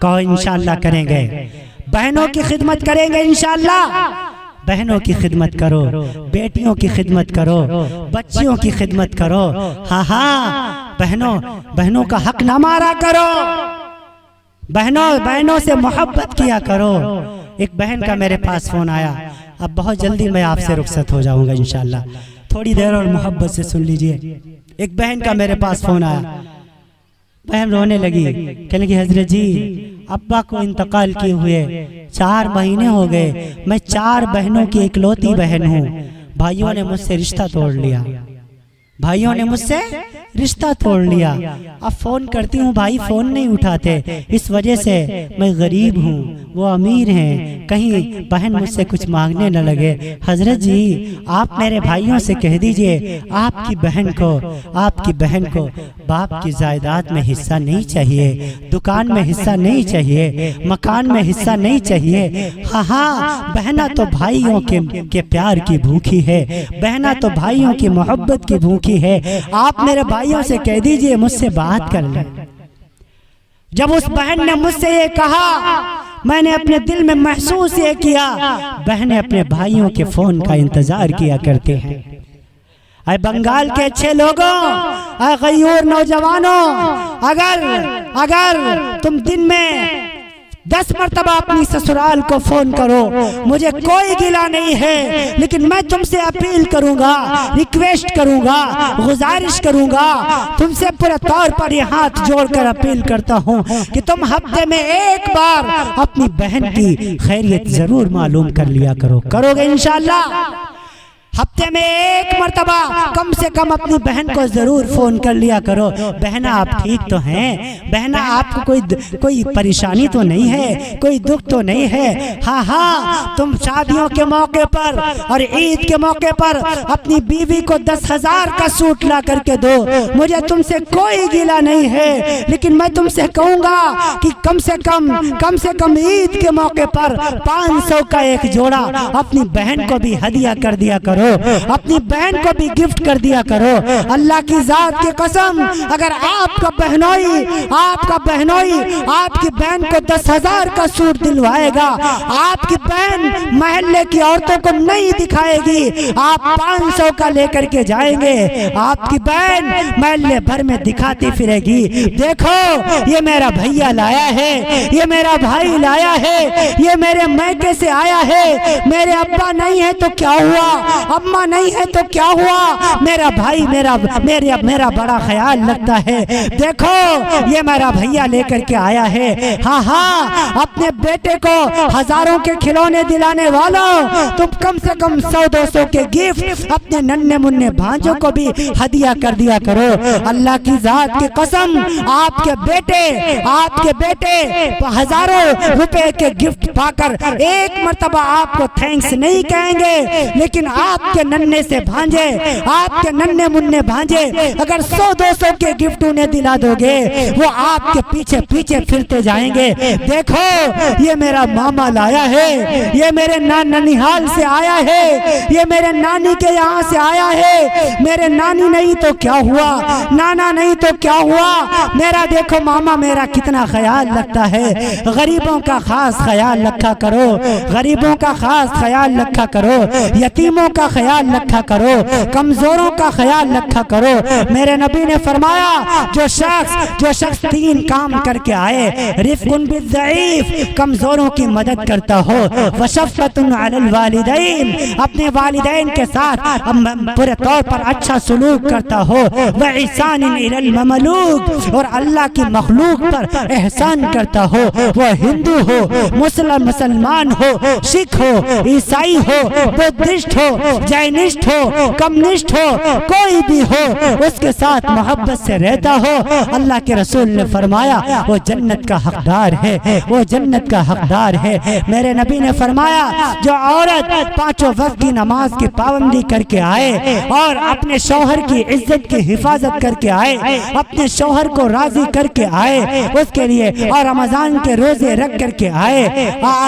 کہو انشاءاللہ کریں گے۔ بہنوں کی خدمت کریں گے انشاءاللہ؟ بہنوں کی خدمت کرو، بیٹیوں کی خدمت کرو، بچیوں کی خدمت کرو، ہاں ہاں، بہنوں کا حق نہ مارا کرو، بہنوں سے محبت کیا کرو۔ ایک بہن کا میرے پاس فون آیا، اب بہت جلدی میں آپ سے رخصت ہو جاؤں گا انشاءاللہ، تھوڑی دیر اور محبت سے سن لیجئے۔ ایک بہن کا میرے پاس فون آیا، بہن رونے لگی، کہنے لگی حضرت جی ابا کو انتقال کیے ہوئے 4 مہینے ہو گئے، میں 4 بہنوں کی اکلوتی بہن ہوں، بھائیوں نے مجھ سے رشتہ توڑ لیا، بھائیوں نے مجھ سے رشتہ توڑ لیا، اب فون کرتی ہوں بھائی فون نہیں اٹھاتے، اس وجہ سے میں غریب ہوں، وہ امیر ہیں، کہیں بہن مجھ سے کچھ مانگنے نہ لگے۔ حضرت جی آپ میرے بھائیوں سے کہہ دیجئے آپ کی بہن کو باپ کی جائیداد میں حصہ نہیں چاہیے، دکان میں حصہ نہیں چاہیے، مکان میں حصہ نہیں چاہیے۔ ہاں بہنا تو بھائیوں کے پیار کی بھوکی ہے، بہنا تو بھائیوں کی محبت کی بھوکی ہے، آپ میرے بھائیوں سے کہہ دیجئے مجھ سے بات کر لیں۔ جب اس بہن نے مجھ سے یہ کہا میں نے اپنے دل میں محسوس یہ کیا، بہنیں اپنے بھائیوں کے فون کا انتظار کیا کرتے ہیں۔ اے بنگال کے اچھے لوگوں، اے غیور نوجوانوں، اگر تم دن میں 10 مرتبہ اپنی سسرال کو فون کرو، مجھے کوئی گلہ نہیں ہے، لیکن میں تم سے اپیل کروں گا، ریکویسٹ کروں گا، گزارش کروں گا، تم سے پورے طور پر یہ ہاتھ جوڑ کر اپیل کرتا ہوں کہ تم ہفتے میں ایک بار اپنی بہن کی خیریت ضرور معلوم کر لیا کرو گے انشاءاللہ؟ ہفتے میں ایک مرتبہ کم سے کم اپنی بہن کو ضرور فون کر لیا کرو، بہنا آپ ٹھیک تو ہیں؟ بہنا آپ کو کوئی پریشانی تو نہیں ہے، کوئی دکھ تو نہیں ہے؟ ہاں تم شادیوں کے موقع پر اور عید کے موقع پر اپنی بیوی کو 10,000 کا سوٹ لا کر کے دو، مجھے تم سے کوئی گلہ نہیں ہے، لیکن میں تم سے کہوں گا کہ کم سے کم عید کے موقع پر 500 کا ایک جوڑا اپنی بہن کو بھی ہدیہ کر دیا کرو، اپنی بہن کو بھی گفٹ کر دیا کرو۔ اللہ کی ذات کی قسم، اگر آپ کا بہنوئی آپ کی بہن کو 10,000 کا سوٹ دلوائے گا، آپ کی بہن محلے کی عورتوں کو نہیں دکھائے گی، آپ 500 کا لے کر کے جائیں گے، آپ کی بہن محلے بھر میں دکھاتی پھرے گی، دیکھو یہ میرا بھیا لایا ہے، یہ میرا بھائی لایا ہے، یہ میرے میکے سے آیا ہے، میرے ابا نہیں ہے تو کیا ہوا، اماں نہیں ہے تو کیا ہوا، میرا بھائی میرا بڑا خیال رکھتا ہے، دیکھو یہ میرا بھیا لے کر کے آیا ہے۔ ہاں اپنے بیٹے کو ہزاروں کے کھلونے دلانے والوں، تم کم سے کم 100-200 کے گفٹ اپنے ننھے منھے بھانجوں کو بھی ہدیہ کر دیا کرو۔ اللہ کی ذات کی قسم، آپ کے بیٹے ہزاروں روپے کے گفٹ پا کر ایک مرتبہ آپ کو تھینکس نہیں کہیں گے، لیکن آپ کے ننھے سے بھانجے، آپ کے ننھے منھے بھانجے اگر 100-200 کے گفٹ انہیں دلا دو گے، وہ آپ کے پیچھے پھرتے جائیں گے، دیکھو یہ میرا ماما لایا ہے، یہ میرے ننیحال سے آیا ہے، یہ میرے نانی کے یہاں سے آیا ہے، میرے نانی نہیں تو کیا ہوا، نانا نہیں تو کیا ہوا، میرا دیکھو ماما میرا کتنا خیال رکھتا ہے۔ غریبوں کا خاص خیال رکھا کرو، غریبوں کا خاص خیال رکھا کرو، یتیموں کا خیال رکھا کرو، کمزوروں کا خیال رکھا کرو۔ میرے نبی نے فرمایا جو شخص 3 کام کر کے آئے، رفق بالضعیف، کمزوروں کی مدد کرتا ہو، وشفقۃ علی الوالدین، اپنے والدین کے ساتھ پورے طور پر اچھا سلوک کرتا ہو، واحسان الی المملوک، اور اللہ کی مخلوق پر احسان کرتا ہو، وہ ہندو ہو، مسلمان ہو، سکھ ہو، عیسائی ہو، بدھسٹ ہو، جینسٹ ہو، کمیونسٹ ہو، کوئی بھی ہو، اس کے ساتھ محبت سے رہتا ہو، اللہ کے رسول نے فرمایا وہ جنت کا حقدار ہے، وہ جنت کا حقدار ہے۔ میرے نبی نے فرمایا جو عورت 5 وقت کی نماز کی پابندی کر کے آئے اور اپنے شوہر کی عزت کی حفاظت کر کے آئے، اپنے شوہر کو راضی کر کے آئے، اس کے لیے اور رمضان کے روزے رکھ کر کے آئے،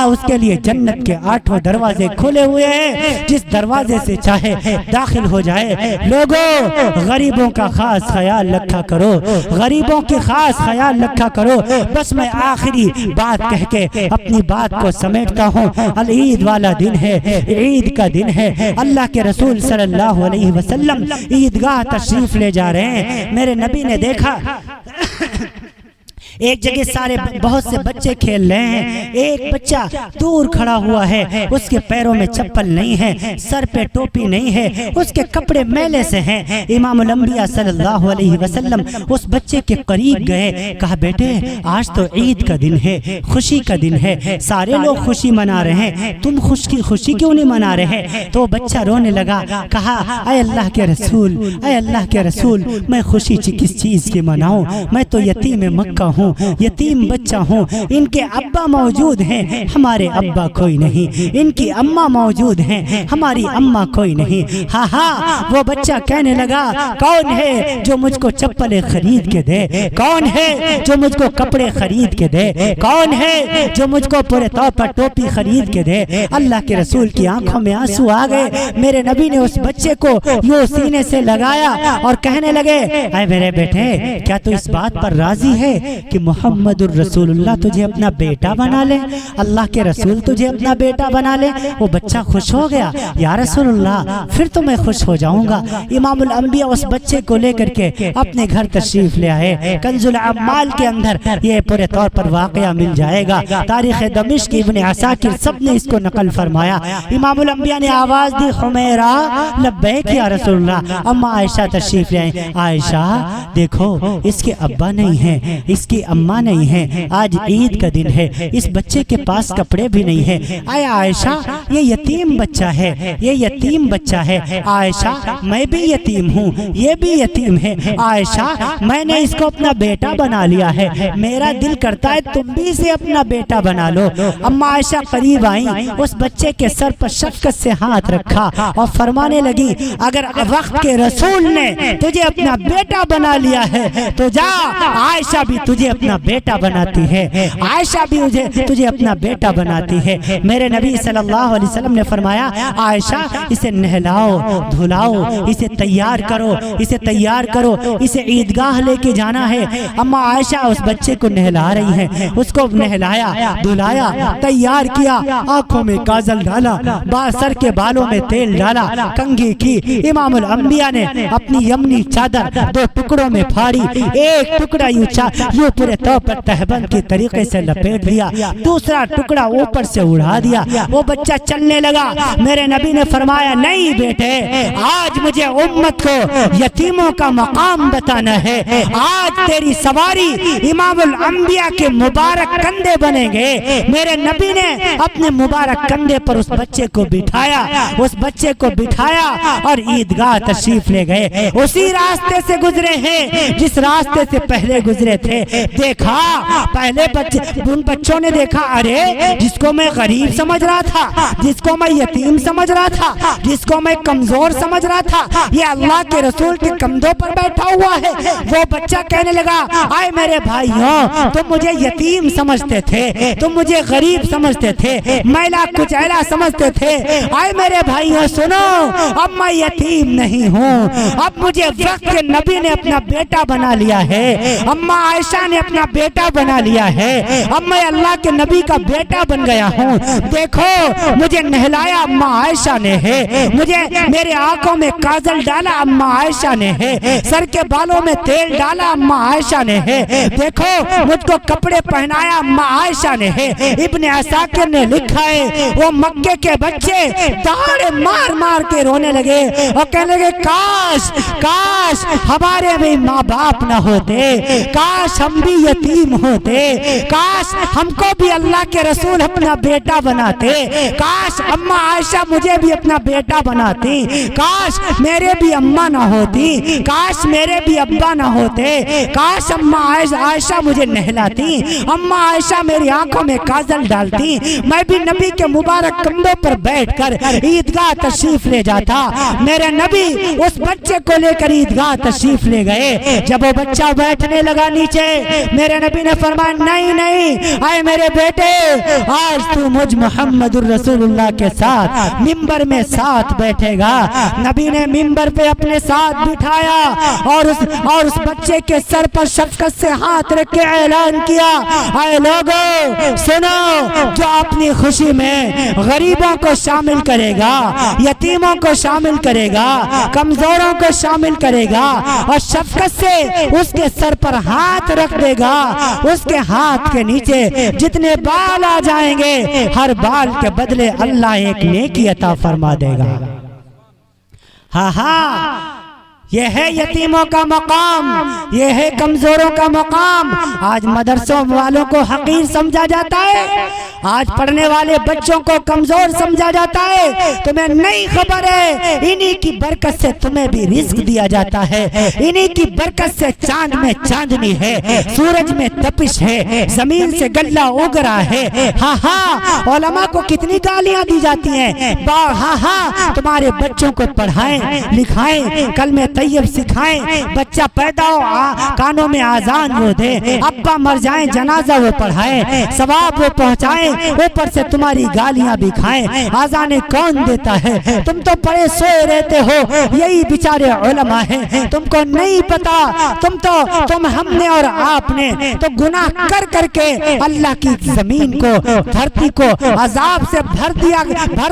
اس کے لیے جنت کے 8 دروازے کھلے ہوئے ہیں، جس دروازے سے چاہے داخل ہو جائے۔ لوگوں غریبوں کا خاص خیال رکھا کرو، غریبوں کی خاص خیال رکھا کرو۔ بس میں آخری بات کہہ کے اپنی بات کو سمیٹتا ہوں۔ العید والا دن ہے، عید کا دن ہے، اللہ کے رسول صلی اللہ علیہ وسلم عیدگاہ تشریف لے جا رہے ہیں۔ میرے نبی نے دیکھا ایک جگہ سارے بہت سے بچے کھیل رہے ہیں، ایک بچہ دور کھڑا ہوا ہے، اس کے پیروں میں چپل نہیں ہے، سر پہ ٹوپی نہیں ہے، اس کے کپڑے میلے سے ہیں۔ امام الانبیاء صلی اللہ علیہ وسلم اس بچے کے قریب گئے، کہا بیٹے آج تو عید کا دن ہے، خوشی کا دن ہے، سارے لوگ خوشی منا رہے ہیں، تم خوشی کیوں نہیں منا رہے؟ تو بچہ رونے لگا، کہا اے اللہ کے رسول، اے اللہ کے رسول، میں خوشی کس چیز کی مناؤں؟ میں تو یتیم مکہ ہوں، یتیم بچہ ہوں، ان کے ابا موجود ہیں، ہمارے ابا کوئی نہیں، ان کی اماں موجود ہیں، ہماری اماں کوئی نہیں۔ ہاں وہ بچہ کہنے لگا کون ہے جو مجھ کو چپلیں خرید کے دے، کون ہے جو مجھ کو کپڑے خرید کے دے، کون ہے جو مجھ کو پورے طور پر ٹوپی خرید کے دے؟ اللہ کے رسول کی آنکھوں میں آنسو آ گئے۔ میرے نبی نے اس بچے کو یوں سینے سے لگایا اور کہنے لگے اے میرے بیٹے کیا تو اس بات پر راضی ہے کہ محمد الرسول اللہ تجھے اپنا بیٹا بنا لے، اللہ کے رسول تجھے اپنا بیٹا بنا لے؟ وہ بچہ خوش ہو گیا، یا رسول اللہ پھر تو میں خوش ہو جاؤں گا۔ امام الانبیاء اس بچے کو لے کر کے اپنے گھر تشریف لے آئے۔ کنز الاعمال کے اندر یہ پورے طور پر واقعہ مل جائے گا، تاریخ دمشق ابن عساکر سب نے اس کو نقل فرمایا۔ امام الانبیاء نے آواز دی حمیرہ لبیک یا رسول اللہ۔ اما عائشہ تشریف لے آئیں، عائشہ دیکھو اس کے ابا نہیں ہیں، اس کی اماں نہیں ہیں، آج عید کا دن ہے، اس بچے کے پاس کپڑے بھی نہیں ہیں۔ اے عائشہ یہ یتیم بچہ ہے، یہ یتیم بچہ ہے۔ عائشہ میں بھی یتیم ہوں، یہ بھی یتیم ہے۔ عائشہ میں نے اس کو اپنا بیٹا بنا لیا ہے، میرا دل کرتا ہے تم بھی اسے اپنا بیٹا بنا لو۔ اما عائشہ قریب آئیں، اس بچے کے سر پر شفقت سے ہاتھ رکھا اور فرمانے لگی اگر وقت کے رسول نے تجھے اپنا بیٹا بنا لیا ہے تو جا عائشہ بھی تجھے اپنا بیٹا بناتی ہے، عائشہ بھی تجھے اپنا بیٹا بناتی ہے۔ میرے نبی صلی اللہ علیہ وسلم نے فرمایا عائشہ اسے نہلاؤ دھلاؤ، اسے تیار کرو، اسے تیار کرو، اسے عیدگاہ لے کے جانا ہے۔ اما عائشہ اس بچے کو نہلا رہی ہیں، اس کو نہلایا دھلایا تیار کیا، آنکھوں میں کاجل ڈالا، سر کے بالوں میں تیل ڈالا، کنگھی کی۔ امام الانبیاء نے اپنی یمنی چادر دو ٹکڑوں میں پھاڑی، ایک ٹکڑا یوں پورے طور پر تہبند کی طریقے سے لپیٹ دیا، دوسرا ٹکڑا اوپر سے اڑا دیا، وہ بچہ چلنے لگا۔ میرے نبی نے فرمایا نہیں بیٹے آج مجھے امت کو یتیموں کا مقام بتانا ہے، آج تیری سواری امام الانبیاء کے مبارک کندھے بنیں گے۔ میرے نبی نے اپنے مبارک کندھے پر اس بچے کو بٹھایا، اس بچے کو بٹھایا اور عیدگاہ تشریف لے گئے۔ اسی راستے سے گزرے ہیں جس راستے سے پہلے گزرے تھے۔ دیکھا پہلے ان بچوں نے دیکھا ارے جس کو میں غریب سمجھ رہا تھا، جس کو میں یتیم سمجھ رہا تھا، جس کو میں کمزور سمجھ رہا تھا، یہ اللہ کے رسول کے کندھوں پر بیٹھا ہوا ہے۔ وہ بچہ کہنے لگا آئے میرے بھائیوں تم مجھے یتیم سمجھتے تھے، تم مجھے غریب سمجھتے تھے، میلا کچیلا سمجھتے تھے، آئے میرے بھائیوں سنو اب میں یتیم نہیں ہوں، اب مجھے وقت کے نبی نے اپنا بیٹا بنا لیا ہے، اما عائشہ نے اپنا بیٹا بنا لیا ہے، اب میں اللہ کے نبی کا بیٹا بن گیا ہوں۔ دیکھو مجھے نہلایا اما عائشہ نے ہے، مجھے میرے آنکھوں میں کاجل ڈالا اما عائشہ نے ہے، سر کے بالوں میں تیل ڈالا اما عائشہ نے ہے، دیکھو مجھ کو کپڑے پہنایا اما عائشہ نے ہے۔ ابن عساکر نے لکھا ہے وہ مکے کے بچے دہاڑے مار مار کے رونے لگے اور کہنے لگے کاش کاش ہمارے بھی ماں باپ نہ ہوتے، کاش ہم بھی یتیم ہوتے، کاش ہم کو بھی اللہ کے رسول اپنا بیٹا بناتے، کاش اما عائشہ مجھے بھی اپنا بیٹا بناتی، کاش میرے بھی اماں نہ ہوتی، کاش میرے بھی ابا نہ ہوتے، کاش اما عائشہ مجھے نہلاتی، اما عائشہ میری آنکھوں میں کاجل ڈالتی، میں بھی نبی کے مبارک کندھوں پر بیٹھ کر عیدگاہ تشریف لے جاتا۔ میرے نبی اس بچے کو لے کر عیدگاہ تشریف لے گئے۔ جب وہ بچہ بیٹھنے لگا نیچے میرے نبی نے فرمایا نہیں نہیں اے میرے بیٹے آج تو مجھ محمد الرسول اللہ کے ساتھ منبر میں ساتھ بیٹھے گا۔ نبی نے منبر پہ اپنے ساتھ بٹھایا اور اس بچے کے سر پر شفقت سے ہاتھ رکھ کے اعلان کیا اے لوگو سنو جو اپنی خوشی میں غریبوں کو شامل کرے گا، یتیموں کو شامل کرے گا، کمزوروں کو شامل کرے گا اور شفقت سے اس کے سر پر ہاتھ رکھ دے دے گا، اس کے ہاتھ کے نیچے جتنے بال آ جائیں گے ہر بال کے بدلے اللہ ایک نیکی عطا فرما دے گا۔ ہاں ہاں، یہ ہے یتیموں کا مقام، یہ ہے کمزوروں کا مقام۔ آج مدرسوں والوں کو حقیر سمجھا جاتا ہے، آج پڑھنے والے بچوں کو کمزور سمجھا جاتا ہے۔ تمہیں نہیں خبر ہے انہی کی برکت سے تمہیں بھی رزق دیا جاتا ہے، انہی کی برکت سے چاند میں چاندنی ہے، سورج میں تپش ہے، زمین سے گلہ اگ رہا ہے۔ ہاں ہاں، علماء کو کتنی گالیاں دی جاتی ہیں، ہاں ہاں، تمہارے بچوں کو پڑھائیں لکھائیں، کلمہ طیب سکھائیں، بچہ پیدا ہو کانوں میں آذان وہ دے، ابا مر جائیں جنازہ وہ پڑھائیں، ثواب وہ پہنچائیں، اوپر سے تمہاری گالیاں بھی کھائیں۔ آذان کون دیتا ہے؟ تم تو پڑے سوئے رہتے ہو، یہی بیچارے علماء ہیں، تم کو نہیں پتا، تم ہم نے اور آپ نے تو گناہ کر کر کے اللہ کی زمین کو دھرتی کو عذاب سے بھر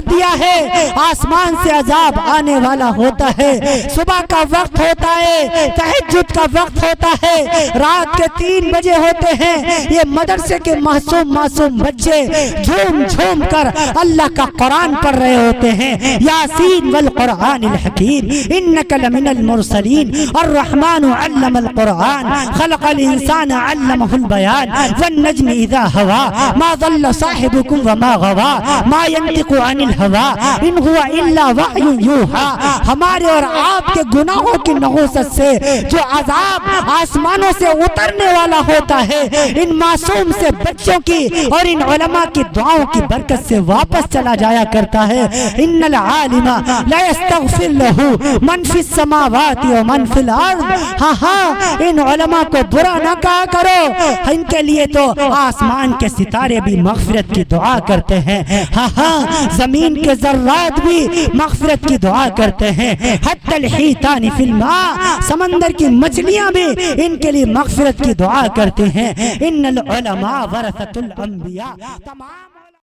دیا ہے۔ آسمان سے عذاب آنے والا ہوتا ہے، صبح کا وقت ہوتا ہے، تہجد کا وقت ہوتا ہے، رات کے 3 بجے ہوتے ہیں، یہ مدرسے کے معصوم بچے جھوم جھوم کر اللہ کا قرآن پڑھ رہے ہوتے ہیں۔ یاسین والقرآن الحکیم انک لمن المرسلین، الرحمن علم القرآن، خلق الانسان علمہ البیان، والنجم اذا ہوا، ما ضل صاحبکم وما غوا، ما ينطق عن الهوى ان هو الا وحی یوحی۔ ہمارے اور آپ کے گناہوں کی نحوست سے جو عذاب آسمانوں سے اترنے والا ہوتا ہے، ان معصوم سے بچوں کی اور ان علماء کی دعاؤں کی برکت سے واپس چلا جایا کرتا ہے۔ ان العالم لا يستغفر له من في السماوات ومن في الارض۔ ہاں ہاں، ان علماء کو برا نہ کہا کرو، ان کے لیے تو آسمان کے ستارے بھی مغفرت کی دعا کرتے ہیں، ہاں ہاں، زمین کے ذرات بھی مغفرت کی دعا کرتے ہیں، حتی الحیتان فی الماء، سمندر کی مچھلیاں بھی ان کے لیے مغفرت کی دعا کرتے ہیں۔ ان العلماء ورثۃ الانبیاء، تمام